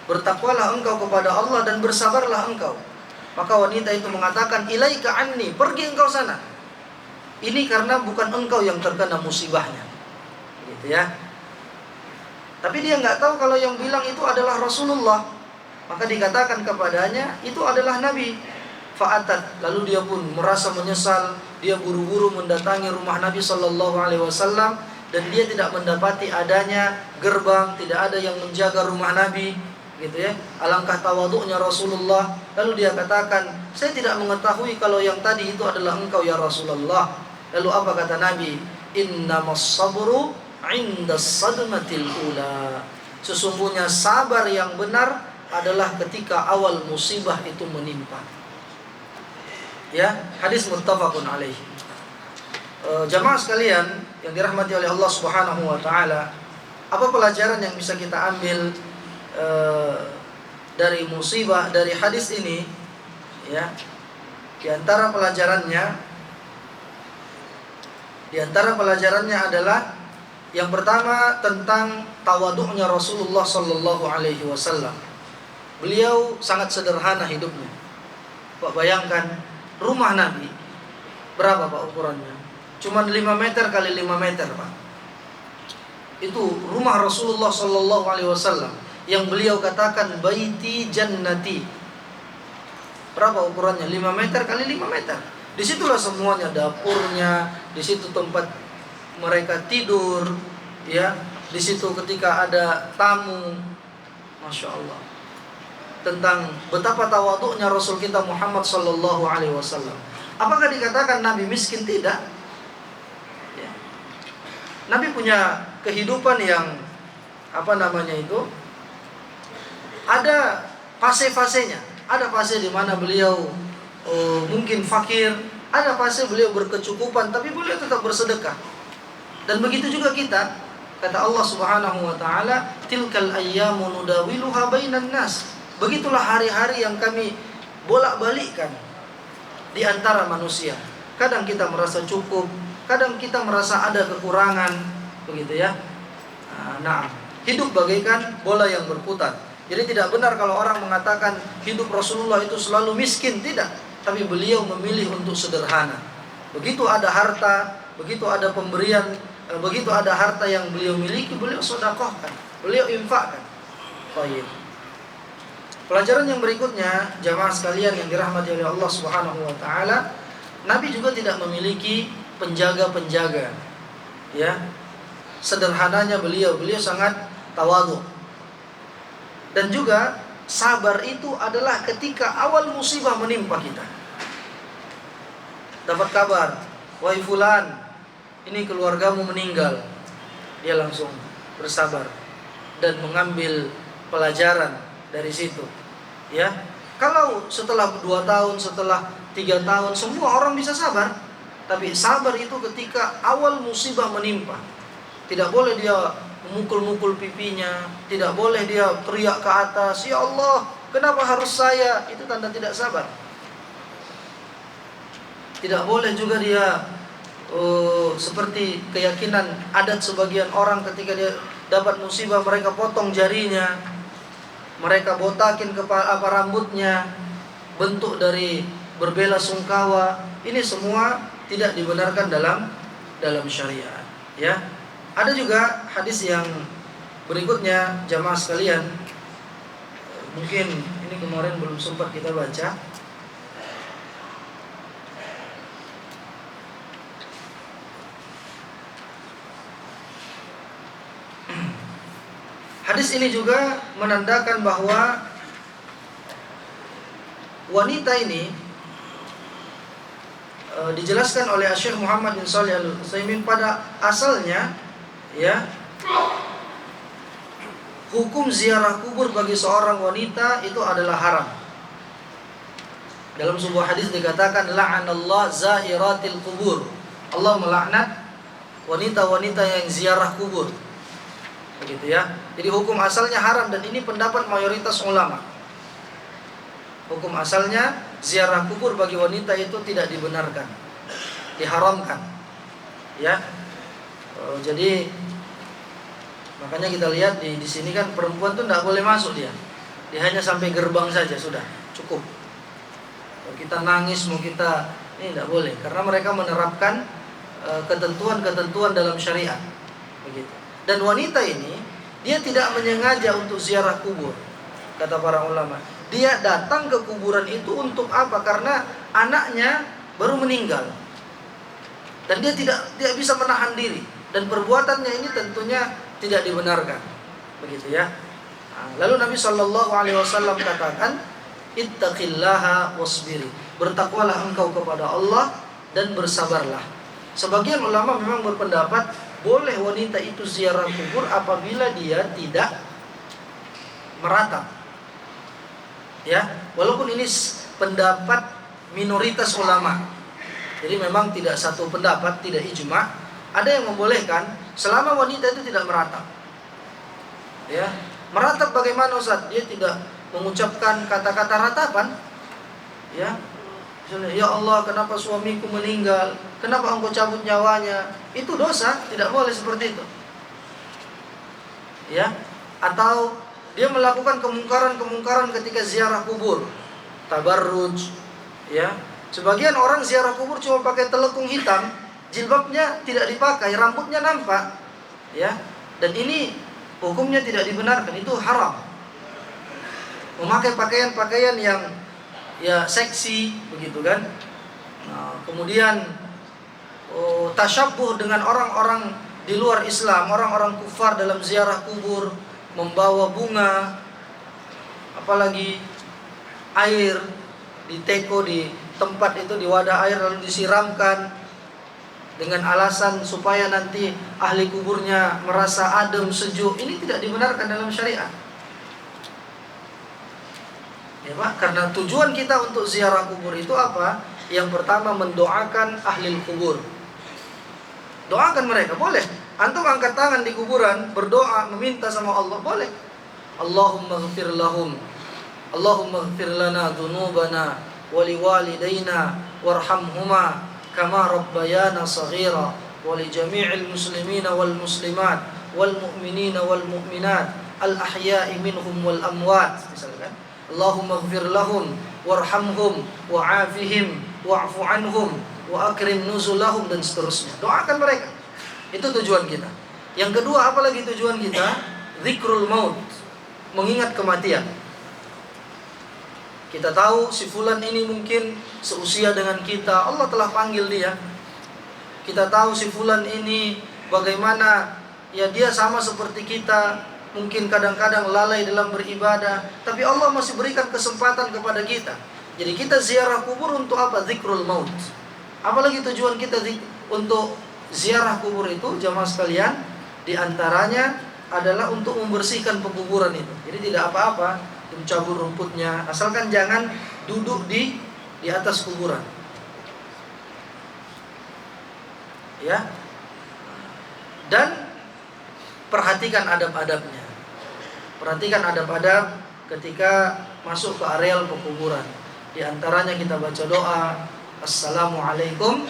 bertakwalah engkau kepada Allah dan bersabarlah engkau. Maka wanita itu mengatakan, ilaika anni, pergi engkau sana. Ini karena bukan engkau yang terkena musibahnya, gitu ya. Tapi dia nggak tahu kalau yang bilang itu adalah Rasulullah. Maka dikatakan kepadanya, itu adalah Nabi. Fa'atat, lalu dia pun merasa menyesal. Dia buru-buru mendatangi rumah Nabi Sallallahu Alaihi Wasallam, dan dia tidak mendapati adanya gerbang, tidak ada yang menjaga rumah Nabi, gitu ya. Alangkah tawaduknya Rasulullah. Lalu dia katakan, saya tidak mengetahui kalau yang tadi itu adalah engkau ya Rasulullah. Lalu apa kata Nabi? Innamas sabru 'indas sadmatil ula. Sesungguhnya sabar yang benar adalah ketika awal musibah itu menimpa. Ya, hadis muttafaqun alaih. Jamaah sekalian yang dirahmati oleh Allah Subhanahu wa taala, apa pelajaran yang bisa kita ambil dari musibah, dari hadis ini, ya? Di antara pelajarannya adalah yang pertama tentang tawaduknya Rasulullah sallallahu alaihi wasallam. Beliau sangat sederhana hidupnya. Pak, bayangkan rumah Nabi berapa Pak ukurannya? Cuma 5 meter kali 5 meter, Pak. Itu rumah Rasulullah sallallahu alaihi wasallam yang beliau katakan baiti jannati. Berapa ukurannya? 5 meter kali 5 meter. Disitulah semuanya, dapurnya, di situ tempat mereka tidur, ya. Di situ ketika ada tamu, Masya Allah. Tentang betapa tawaduknya Rasul kita Muhammad sallallahu alaihi wasallam. Apakah dikatakan Nabi miskin? Tidak. Ya. Nabi punya kehidupan yang ada fase-fasenya. Ada fase di mana beliau mungkin fakir, ada fase beliau berkecukupan, tapi beliau tetap bersedekah. Dan begitu juga kita, kata Allah Subhanahu wa taala, tilkal ayyamu nudawiluha bainan nas. Begitulah hari-hari yang kami bolak-balikkan di antara manusia. Kadang kita merasa cukup, kadang kita merasa ada kekurangan, begitu ya. Nah, hidup bagaikan bola yang berputar. Jadi tidak benar kalau orang mengatakan hidup Rasulullah itu selalu miskin, tidak. Tapi beliau memilih untuk sederhana. Begitu ada harta, begitu ada pemberian, begitu ada harta yang beliau miliki, beliau sedekahkan, beliau infakkan. Baik. Pelajaran yang berikutnya, jamaah sekalian yang dirahmati oleh Allah Subhanahu wa taala, Nabi juga tidak memiliki penjaga-penjaga. Ya. Sederhananya beliau sangat tawadhu. Dan juga sabar itu adalah ketika awal musibah menimpa kita. Dapat kabar, wahai fulan, ini keluargamu meninggal. Dia langsung bersabar dan mengambil pelajaran dari situ. Ya, kalau setelah 2 tahun, setelah 3 tahun, semua orang bisa sabar. Tapi sabar itu ketika awal musibah menimpa. Tidak boleh dia memukul-mukul pipinya, tidak boleh dia teriak ke atas, ya Allah, kenapa harus saya? Itu tanda tidak sabar. Tidak boleh juga dia seperti keyakinan adat sebagian orang ketika dia dapat musibah, mereka potong jarinya, mereka botakin rambutnya, bentuk dari berbela sungkawa. Ini semua tidak dibenarkan dalam syariat. Ya, ada juga hadis yang berikutnya, jamaah sekalian. Mungkin ini kemarin belum sempat kita baca. Hadis ini juga menandakan bahwa wanita ini dijelaskan oleh Syekh Muhammad bin Shalih Al-Utsaimin, pada asalnya ya, hukum ziarah kubur bagi seorang wanita itu adalah haram. Dalam sebuah hadis dikatakan la'anallah zairatil kubur. Allah melaknat wanita-wanita yang ziarah kubur. Begitu ya. Jadi hukum asalnya haram, dan ini pendapat mayoritas ulama. Hukum asalnya ziarah kubur bagi wanita itu tidak dibenarkan, diharamkan. Ya. Jadi makanya kita lihat di sini kan perempuan tuh tidak boleh masuk dia. Dia hanya sampai gerbang saja sudah cukup. Mau kita nangis, mau kita ini tidak boleh, karena mereka menerapkan ketentuan-ketentuan dalam syariat. Begitu. Dan wanita ini dia tidak menyengaja untuk ziarah kubur, kata para ulama. Dia datang ke kuburan itu untuk apa? Karena anaknya baru meninggal, dan dia tidak bisa menahan diri, dan perbuatannya ini tentunya tidak dibenarkan. Begitu ya. Lalu Nabi SAW katakan, ittaqillaha wasbiri, bertakwalah engkau kepada Allah dan bersabarlah. Sebagian ulama memang berpendapat boleh wanita itu ziarah kubur apabila dia tidak meratap. Ya, walaupun ini pendapat minoritas ulama. Jadi memang tidak satu pendapat, tidak ijma. Ada yang membolehkan selama wanita itu tidak meratap. Ya, meratap bagaimana Ustaz? Dia tidak mengucapkan kata-kata ratapan. Ya. Misalnya, ya Allah, kenapa suamiku meninggal? Kenapa engkau cabut nyawanya? Itu dosa, tidak boleh seperti itu. Ya, atau dia melakukan kemungkaran-kemungkaran ketika ziarah kubur, tabarruj. Ya, sebagian orang ziarah kubur cuma pakai telekung hitam, jilbabnya tidak dipakai, rambutnya nampak. Ya, dan ini hukumnya tidak dibenarkan, itu haram. Memakai pakaian-pakaian yang ya seksi, begitu kan. Nah, kemudian tasyabbuh dengan orang-orang di luar Islam, orang-orang kufar dalam ziarah kubur, membawa bunga, apalagi air, di teko, di tempat itu, di wadah air, lalu disiramkan dengan alasan supaya nanti ahli kuburnya merasa adem, sejuk. Ini tidak dibenarkan dalam syariat. Ya Pak, karena tujuan kita untuk ziarah kubur itu apa? Yang pertama, mendoakan ahli kubur. Doakan mereka, boleh. Antum angkat tangan di kuburan, berdoa, meminta sama Allah, boleh. Allahumma ghfir lahum, Allahumma ghfir lana dhunubana waliwalidayna warhamhuma kama rabbayana saghira walijami'il muslimina wal muslimat wal mu'minina wal mu'minat al ahya'i minhum wal amwat, misalkan. Allahumma ghfir lahum warhamhum wa'afihim wa'fu anhum wa akrim nuzulahum, dan seterusnya. Doakan mereka. Itu tujuan kita. Yang kedua, apalagi tujuan kita? Zikrul maut, mengingat kematian. Kita tahu si fulan ini mungkin seusia dengan kita, Allah telah panggil dia. Kita tahu si fulan ini bagaimana, ya dia sama seperti kita, mungkin kadang-kadang lalai dalam beribadah, tapi Allah masih berikan kesempatan kepada kita. Jadi kita ziarah kubur untuk apa? Zikrul maut. Apalagi tujuan kita untuk ziarah kubur itu, jamaah sekalian, diantaranya adalah untuk membersihkan pekuburan itu. Jadi tidak apa-apa mencabut rumputnya, asalkan jangan duduk di atas kuburan. Ya. Dan perhatikan adab-adabnya. Perhatikan adab-adab ketika masuk ke areal pekuburan. Di antaranya kita baca doa, Assalamualaikum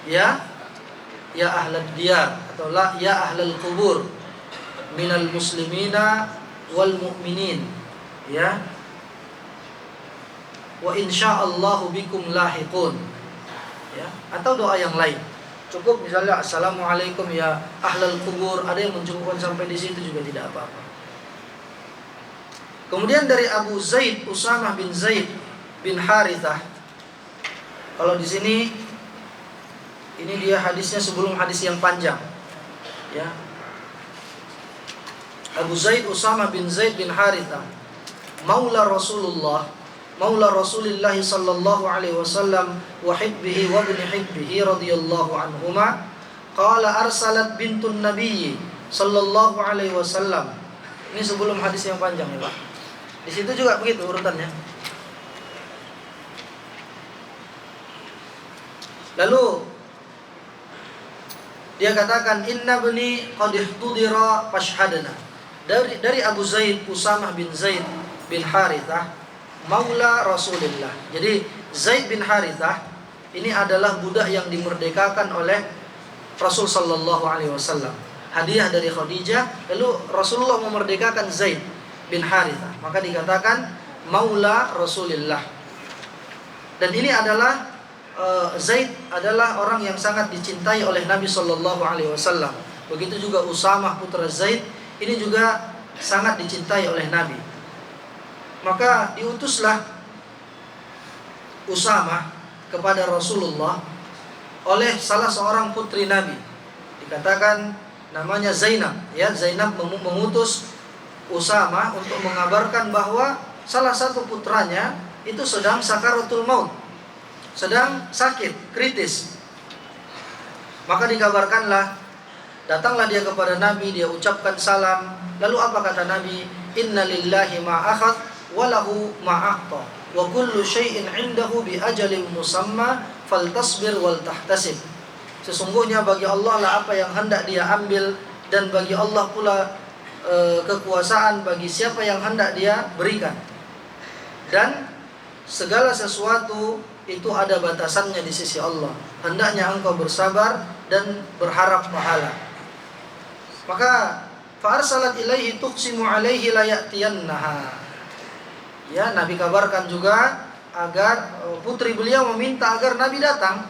ya ahlad diyar, atau la ya ahlal kubur minal muslimina wal mu'minin, ya, wa insyaallahu bikum lahiqun, ya, atau doa yang lain. Cukup misalnya Assalamualaikum ya ahlal kubur, ada yang mencukupkan sampai di situ juga tidak apa-apa. Kemudian dari Abu Zaid, Usamah bin Zaid bin Harithah. Kalau di sini ini dia hadisnya sebelum hadis yang panjang. Ya. Abu Zaid Usamah bin Zaid bin Harithah, Maula Rasulullah, Maula Rasulillah sallallahu alaihi wasallam wa hibbihi wa ibn hibbihi radhiyallahu anhuma, qala arsalat bintun Nabi sallallahu alaihi wasallam. Ini sebelum hadis yang panjang ya, Pak. Di situ juga begitu urutannya. Lalu dia katakan, inna bani qad ihtudira fashhadna. Dari Abu Zaid Usamah bin Zaid bin Harithah, Maula Rasulullah. Jadi Zaid bin Harithah ini adalah budak yang dimerdekakan oleh Rasul sallallahu alaihi wasallam. Hadiah dari Khadijah, lalu Rasulullah memerdekakan Zaid bin Harithah. Maka dikatakan Maula Rasulullah. Dan ini adalah Zaid adalah orang yang sangat dicintai oleh Nabi sallallahu alaihi wasallam. Begitu juga Usamah putra Zaid, ini juga sangat dicintai oleh Nabi. Maka diutuslah Usamah kepada Rasulullah oleh salah seorang putri Nabi. Dikatakan namanya Zainab, ya. Zainab mengutus Usamah untuk mengabarkan bahwa salah satu putranya itu sedang sakaratul maut, sedang sakit kritis. Maka dikabarkanlah, datanglah dia kepada Nabi, dia ucapkan salam. Lalu apa kata Nabi? Inna lillahi ma akhadh wa lahu ma a'ta wa kullu syai'in 'indahu bi ajalin musamma faltasbir wal tahtasib. Sesungguhnya bagi Allah lah apa yang hendak dia ambil, dan bagi Allah pula kekuasaan bagi siapa yang hendak dia berikan. Dan segala sesuatu itu ada batasannya di sisi Allah. Hendaknya engkau bersabar dan berharap pahala. Maka fa'arsalat ilaihi tuqsimu alaihi la ya'tiyannaha. Ya, Nabi kabarkan juga agar putri beliau meminta agar Nabi datang.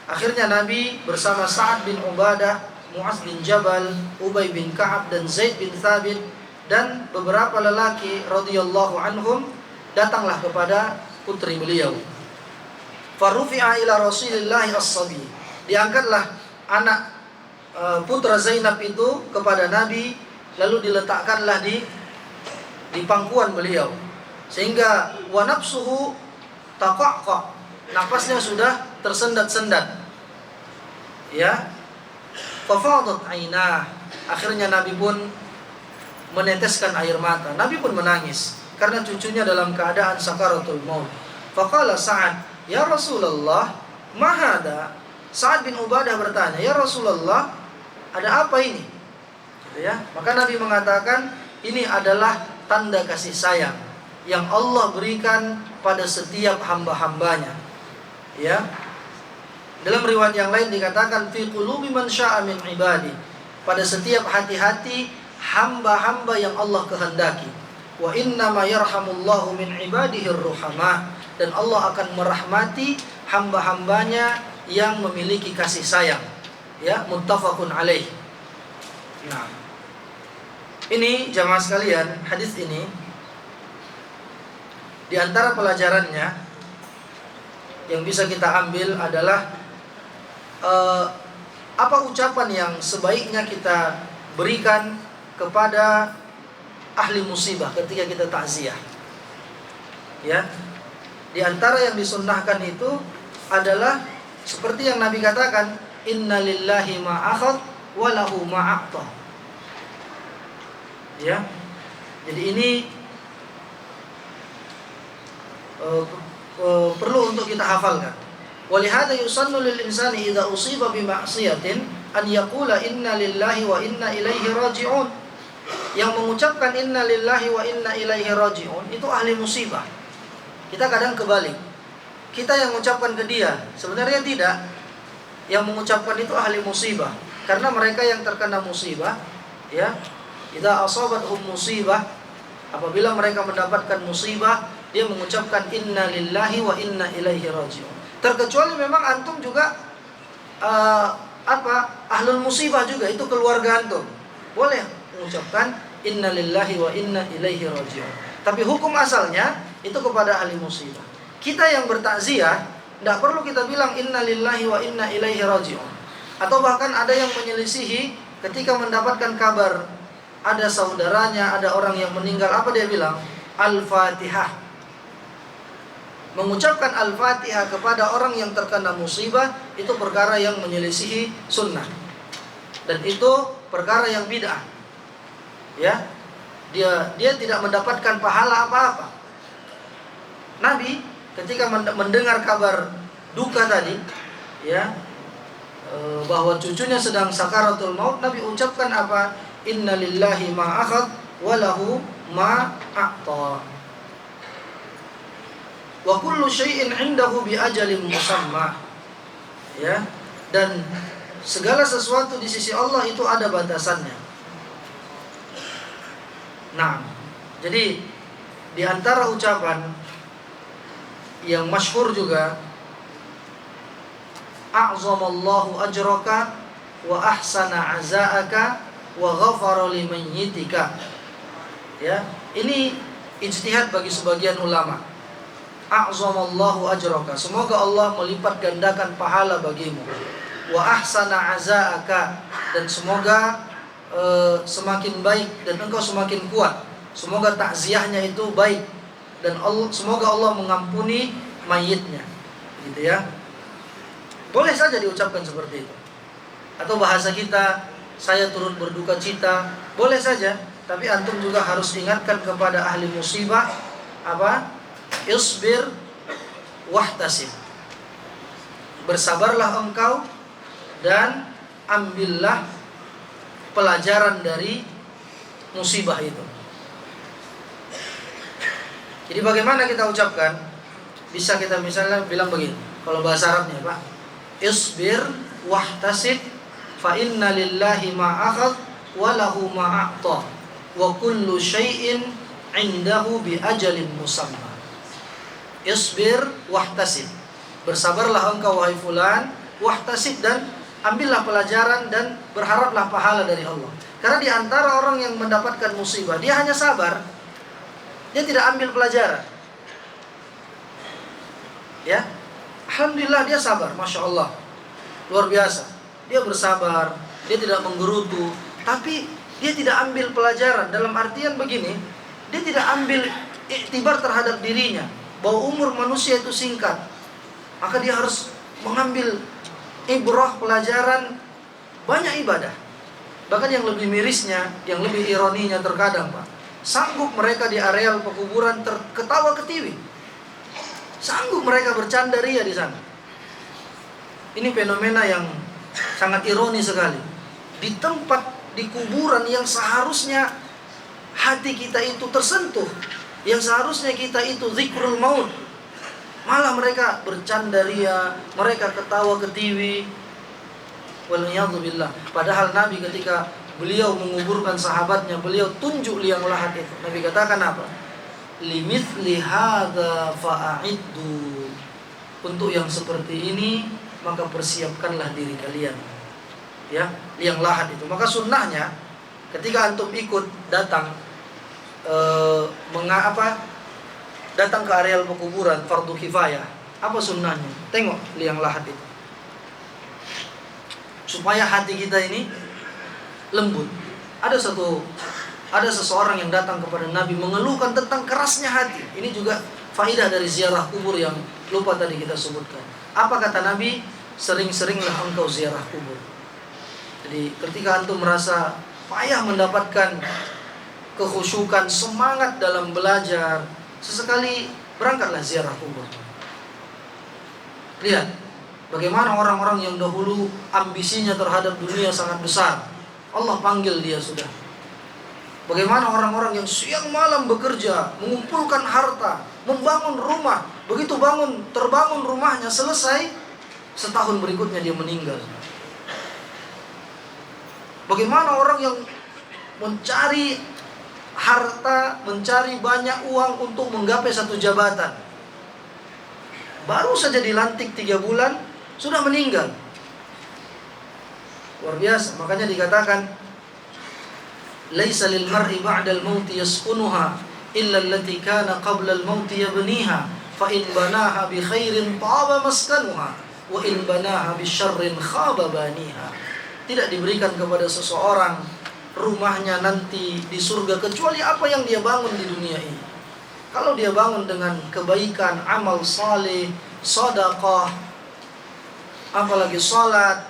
Akhirnya Nabi bersama Sa'ad bin Ubadah, Mu'az bin Jabal, Ubay bin Ka'ab dan Zaid bin Thabit dan beberapa lelaki radhiyallahu anhum datanglah kepada putri beliau. Farufi'a ila Rasulillah as-sabi. Diangkatlah anak putra Zainab itu kepada Nabi, lalu diletakkanlah di pangkuan beliau, sehingga wa nafsuhu taqaqqa, napasnya sudah tersendat-sendat. Ya. Fafadat ainah, akhirnya Nabi pun meneteskan air mata. Nabi pun menangis karena cucunya dalam keadaan sakaratul maut. Faqala Sa'ad, "Ya Rasulullah, ma hada?" Sa'ad bin Ubadah bertanya, "Ya Rasulullah, ada apa ini?" Gitu ya. Maka Nabi mengatakan, ini adalah tanda kasih sayang yang Allah berikan pada setiap hamba-hambanya. Ya. Dalam riwayat yang lain dikatakan fi qulubi man syaa min ibadi, pada setiap hati-hati hamba-hamba yang Allah kehendaki. Wa inna ma yarhamullahu min ibadihi ar-ruhama, dan Allah akan merahmati hamba-hambanya yang memiliki kasih sayang. Ya, muttafaqun alaih. Nah, ini jamaah sekalian, hadis ini di antara pelajarannya yang bisa kita ambil adalah apa ucapan yang sebaiknya kita berikan kepada ahli musibah ketika kita takziah. Ya. Di antara yang disunnahkan itu adalah seperti yang Nabi katakan, innalillahi ma akhadh wa lahu ma a'ta. Ya. Jadi ini perlu untuk kita hafalkan. Walihada yusannu lil insani idza usiba bi ma'siyatin an yaqula inna lillahi wa inna ilaihi raji'un. Yang mengucapkan inna lillahi wa inna ilaihi raji'un itu ahli musibah. Kita kadang kebalik. Kita yang mengucapkan ke dia, sebenarnya tidak. Yang mengucapkan itu ahli musibah, karena mereka yang terkena musibah, ya. Idza asabathum musibah, apabila mereka mendapatkan musibah, dia mengucapkan inna lillahi wa inna ilaihi raji'un. Terkecuali memang antum juga ahlul musibah juga, itu keluarga antum, boleh mengucapkan inna lillahi wa inna ilaihi raji'un. Tapi hukum asalnya itu kepada ahli musibah. Kita yang bertakziah tidak perlu kita bilang inna lillahi wa inna ilaihi raji'un. Atau bahkan ada yang menyelisihi ketika mendapatkan kabar ada saudaranya, ada orang yang meninggal, apa dia bilang? Al-Fatihah. Mengucapkan Al-Fatihah kepada orang yang terkena musibah itu perkara yang menyelisihi sunnah, dan itu perkara yang bid'ah. Ya, dia tidak mendapatkan pahala apa-apa. Nabi ketika mendengar kabar duka tadi, ya, bahwa cucunya sedang sakaratul maut, Nabi ucapkan apa? Inna lillahi ma akhadh wa lahu ma a'ta. Wa kullu syai'in 'indahu bi ajalin musamma. Ya, dan segala sesuatu di sisi Allah itu ada batasannya. Nah, jadi di antara ucapan yang masyhur juga, a'zamallahu ajraka wa ahsana azaaka wa ghafara limayyitika. Ya, ini ijtihad bagi sebagian ulama. A'zamallahu ajraka, semoga Allah melipat gandakan pahala bagimu. Wa ahsana azaaka, dan semoga semakin baik dan engkau semakin kuat. Semoga takziahnya itu baik, dan semoga Allah mengampuni mayitnya. Gitu ya. Boleh saja diucapkan seperti itu. Atau bahasa kita, saya turut berduka cita, boleh saja. Tapi antum juga harus ingatkan kepada ahli musibah apa? Isbir wahtasib. Bersabarlah engkau dan ambillah pelajaran dari musibah itu. Jadi bagaimana kita ucapkan? Bisa kita misalnya bilang begini, kalau bahasa Arabnya, Pak, isbir wahtasib fa inna lillahi ma akhadh wa lahu ma a'ta wa kullu syai'in 'indahu bi ajalin musamma. Isbir wahtasib, bersabarlah engkau wahai fulan, wahtasib, dan ambillah pelajaran dan berharaplah pahala dari Allah. Karena di antara orang yang mendapatkan musibah, dia hanya sabar, dia tidak ambil pelajaran. Ya, alhamdulillah dia sabar, masya Allah, luar biasa. Dia bersabar, dia tidak menggerutu, tapi dia tidak ambil pelajaran. Dalam artian begini, dia tidak ambil iktibar terhadap dirinya. bahwa umur manusia itu singkat, maka dia harus mengambil ibrah, pelajaran, banyak ibadah. Bahkan yang lebih mirisnya, yang lebih ironinya terkadang, Pak, sanggup mereka di areal pekuburan ketawa ketiwi. Sanggup mereka bercanda ria di sana. Ini fenomena yang sangat ironis sekali. Di tempat, di kuburan yang seharusnya hati kita itu tersentuh, yang seharusnya kita itu zikrul maut, malah mereka bercanda ria, mereka ketawa ketiwi. Waliyadzubillah. Padahal Nabi ketika beliau menguburkan sahabatnya, beliau tunjuk liang lahat itu. Nabi katakan apa? Limithli hadza fa'iddu. Untuk yang seperti ini maka persiapkanlah diri kalian. Ya, liang lahat itu. Maka sunnahnya ketika antum ikut datang datang ke areal pekuburan fardu kifayah, apa sunnahnya? Tengok liang lahat itu, supaya hati kita ini lembut. Ada seseorang yang datang kepada Nabi mengeluhkan tentang kerasnya hati. Ini juga faidah dari ziarah kubur yang lupa tadi kita sebutkan. Apa kata Nabi? Sering-seringlah engkau ziarah kubur. Jadi ketika antum merasa payah mendapatkan kekhusyukan, semangat dalam belajar, sesekali berangkatlah ziarah kubur. Lihat bagaimana orang-orang yang dahulu ambisinya terhadap dunia sangat besar, Allah panggil dia sudah. Bagaimana orang-orang yang siang malam bekerja, mengumpulkan harta, membangun rumah, begitu terbangun rumahnya selesai, setahun berikutnya dia meninggal. Bagaimana orang yang mencari harta, mencari banyak uang untuk menggapai satu jabatan, baru saja dilantik 3 bulan sudah meninggal. Luar biasa. Makanya dikatakan laisa lil mar'i ba'dal mauti yaskunuha illa allati kana qabla al mauti yabniha fa in banaha bi khairin taba maskanuha wa in banaha bi syarrin khaba baniha. Tidak diberikan kepada seseorang rumahnya nanti di surga kecuali apa yang dia bangun di dunia ini. Kalau dia bangun dengan kebaikan, amal saleh, sedekah, apalagi salat,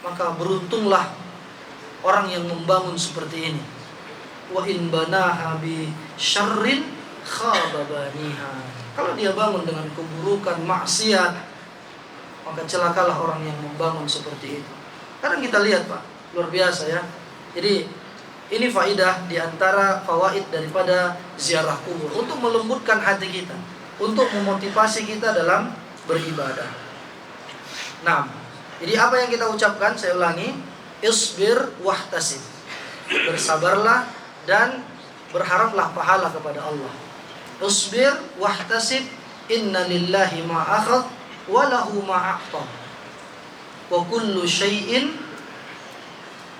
maka beruntunglah orang yang membangun seperti ini. Wa in banaha bi syarrin khaba baniha. Kalau dia bangun dengan keburukan, maksiat, maka celakalah orang yang membangun seperti itu. Kadang kita lihat, Pak, luar biasa ya. Jadi ini faidah di antara fawaid daripada ziarah kubur, untuk melembutkan hati kita, untuk memotivasi kita dalam beribadah. Nah, jadi apa yang kita ucapkan, saya ulangi, isbir wahtasib. Bersabarlah dan berharaplah pahala kepada Allah. Isbir wahtasib, inna lillahi ma akhadh wa lahu ma a'ta. Wa kullu syai'in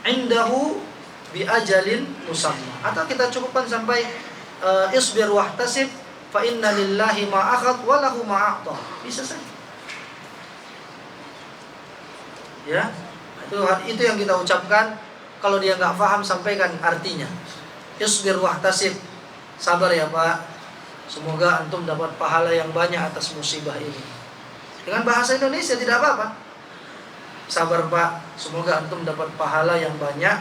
indahu bi ajalin musamma. Atau kita cukupkan sampai isbir wahtasib fa inna lillahi ma akhadh wa lahu ma a'ta. Bisa saja. Ya, itu yang kita ucapkan. Kalau dia nggak paham, sampaikan artinya. Isbir wahtasib, sabar ya Pak, semoga antum dapat pahala yang banyak atas musibah ini. Dengan bahasa Indonesia tidak apa-apa. Sabar Pak, semoga antum dapat pahala yang banyak,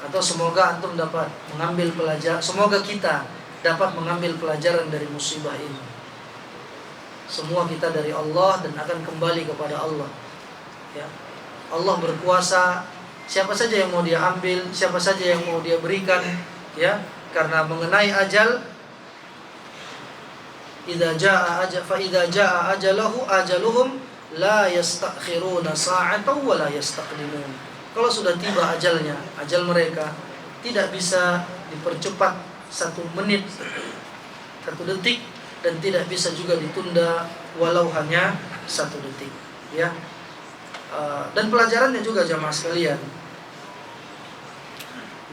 atau semoga antum dapat mengambil pelajaran, semoga kita dapat mengambil pelajaran dari musibah ini. Semua kita dari Allah dan akan kembali kepada Allah. Ya. Allah berkuasa, siapa saja yang mau dia ambil, siapa saja yang mau dia berikan, ya. Karena mengenai ajal, idza jaa ajaluhum la yastakhiruna sa'atan wa la yastaqdimun. Kalau sudah tiba ajalnya, ajal mereka tidak bisa dipercepat 1 menit, 1 detik, dan tidak bisa juga ditunda walau hanya 1 detik, ya. Dan pelajarannya juga jamaah sekalian,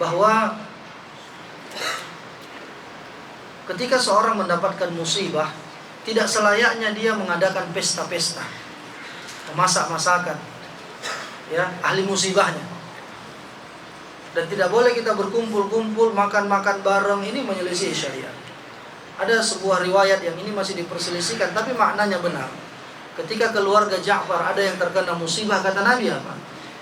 bahwa ketika seorang mendapatkan musibah, tidak selayaknya dia mengadakan pesta-pesta, memasak-masakan, ya, ahli musibahnya. Dan tidak boleh kita berkumpul-kumpul, makan-makan bareng, ini menyelisih syariat. Ada sebuah riwayat yang ini masih diperselisihkan, tapi maknanya benar. Ketika keluarga Ja'far ada yang terkena musibah, kata Nabi apa?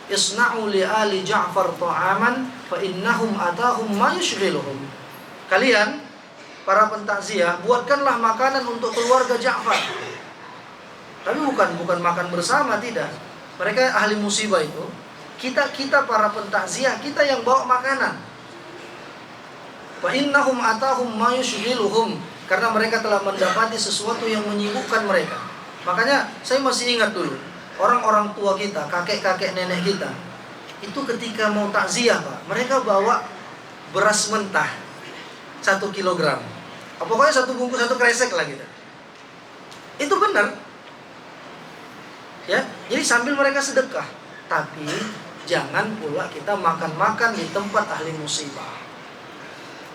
Isna'u li ali Ja'far ta'aman fa innahum atahum ma yushghiluhum. Kalian para pentakziah, buatkanlah makanan untuk keluarga Ja'far. Tapi bukan makan bersama, tidak. Mereka ahli musibah itu. Kita para pentakziah, kita yang bawa makanan. Fa innahum atahum ma yushghiluhum, karena mereka telah mendapati sesuatu yang menyibukkan mereka. Makanya saya masih ingat dulu, orang-orang tua kita, kakek-kakek nenek kita, itu ketika mau takziah, Pak, mereka bawa beras mentah 1 kilogram. Pokoknya 1 bungkus, 1 kresek lah gitu. Itu benar. Ya, jadi sambil mereka sedekah, tapi jangan pula kita makan-makan di tempat ahli musibah.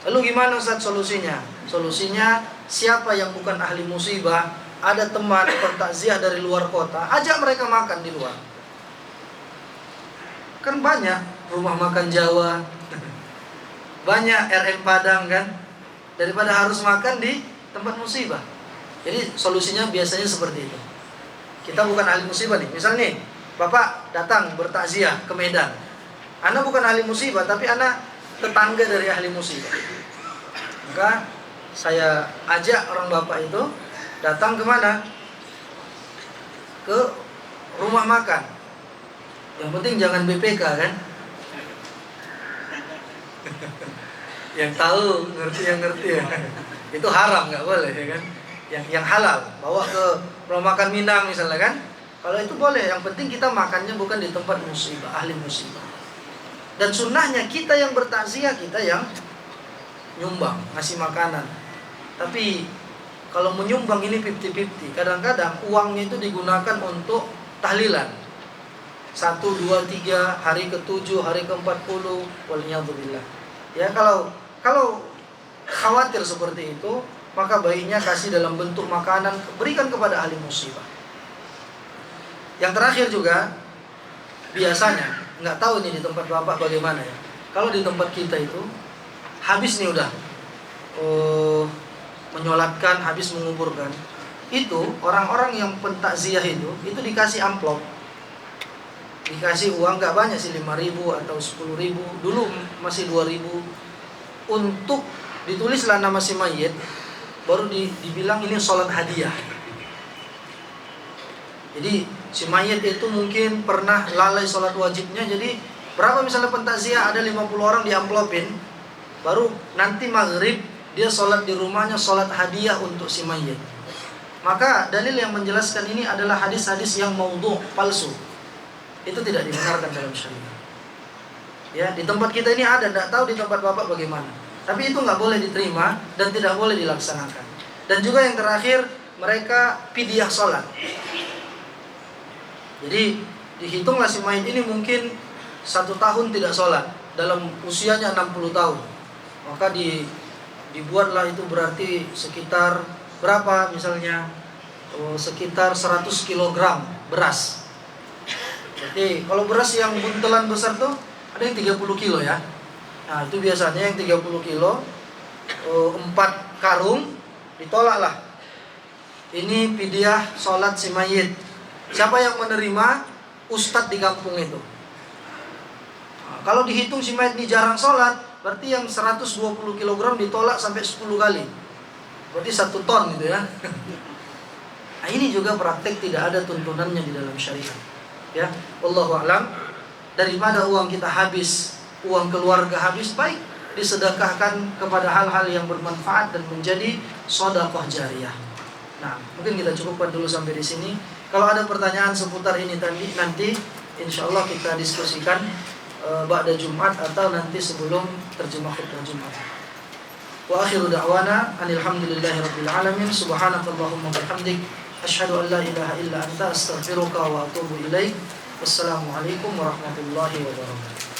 Lalu gimana Ustaz solusinya? Solusinya, siapa yang bukan ahli musibah, ada teman pentakziah dari luar kota, ajak mereka makan di luar. Kan banyak rumah makan Jawa, banyak RM Padang kan, daripada harus makan di tempat musibah. Jadi solusinya biasanya seperti itu. Kita bukan ahli musibah nih, misal nih, Bapak datang bertakziah ke Medan. Anda bukan ahli musibah, tapi Anda tetangga dari ahli musibah. Maka saya ajak orang Bapak itu datang ke mana? Ke rumah makan. Yang penting jangan BPK kan? Yang tahu, yang ngerti ya. Itu haram, nggak boleh ya kan? Yang halal, bawa ke rumah makan Minang misalnya kan? Kalau itu boleh, yang penting kita makannya bukan di tempat musibah, ahli musibah. Dan sunnahnya kita yang bertakziah, kita yang nyumbang, ngasih makanan. Tapi kalau menyumbang ini 50-50. Kadang-kadang uangnya itu digunakan untuk tahlilan. 1, 2, 3, hari ke-7, hari ke-40, waliyadzubillah. Ya, kalau khawatir seperti itu, maka baiknya kasih dalam bentuk makanan, berikan kepada ahli musibah. Yang terakhir juga, biasanya nggak tahu nih di tempat Bapak bagaimana ya. Kalau di tempat kita itu habis nih udah menyolatkan, habis menguburkan, itu orang-orang yang pentakziah itu dikasih amplop, dikasih uang nggak banyak sih, 5.000 atau 10.000, dulu masih 2.000, untuk ditulislah nama si mayit, baru dibilang ini sholat hadiah. Jadi si mayit itu mungkin pernah lalai sholat wajibnya, jadi berapa misalnya pentakziah ada 50 orang diamplopin, baru nanti maghrib dia sholat di rumahnya, sholat hadiah untuk si mayit. Maka dalil yang menjelaskan ini adalah hadis-hadis yang maudhu', palsu. Itu tidak dibenarkan dalam syariat. Ya, di tempat kita ini ada, tidak tahu di tempat Bapak bagaimana. Tapi itu nggak boleh diterima dan tidak boleh dilaksanakan. Dan juga yang terakhir, mereka pidyah sholat. Jadi dihitunglah si mayit ini mungkin 1 tahun tidak sholat, dalam usianya 60 tahun. Maka dibuatlah itu berarti sekitar berapa misalnya, sekitar 100 kg beras. Jadi kalau beras yang buntelan besar tuh ada yang 30 kilo ya. Nah itu biasanya yang 30 kilo 4 karung ditolaklah. Ini pidyah sholat si mayit. Siapa yang menerima? Ustadz di kampung itu. Nah, kalau dihitung si mayit ini jarang sholat, berarti yang 120 kg ditolak sampai 10 kali. Berarti 1 ton gitu ya. Nah ini juga praktek tidak ada tuntunannya di dalam syariat. Ya, wallahu a'lam. Daripada uang kita habis, uang keluarga habis, baik disedekahkan kepada hal-hal yang bermanfaat dan menjadi sedekah jariyah. Nah, mungkin kita cukupkan dulu sampai di sini. Kalau ada pertanyaan seputar ini nanti insyaallah kita diskusikan ba'da Jumat atau nanti sebelum terjemah khutbah Jumat. Wa akhiru da'wana alhamdulillahirabbil alamin, subhanakallahumma bihamdik, asyhadu an la ilaha illa anta, astaghfiruka wa atubu ilaik. Wassalamualaikum warahmatullahi wabarakatuh.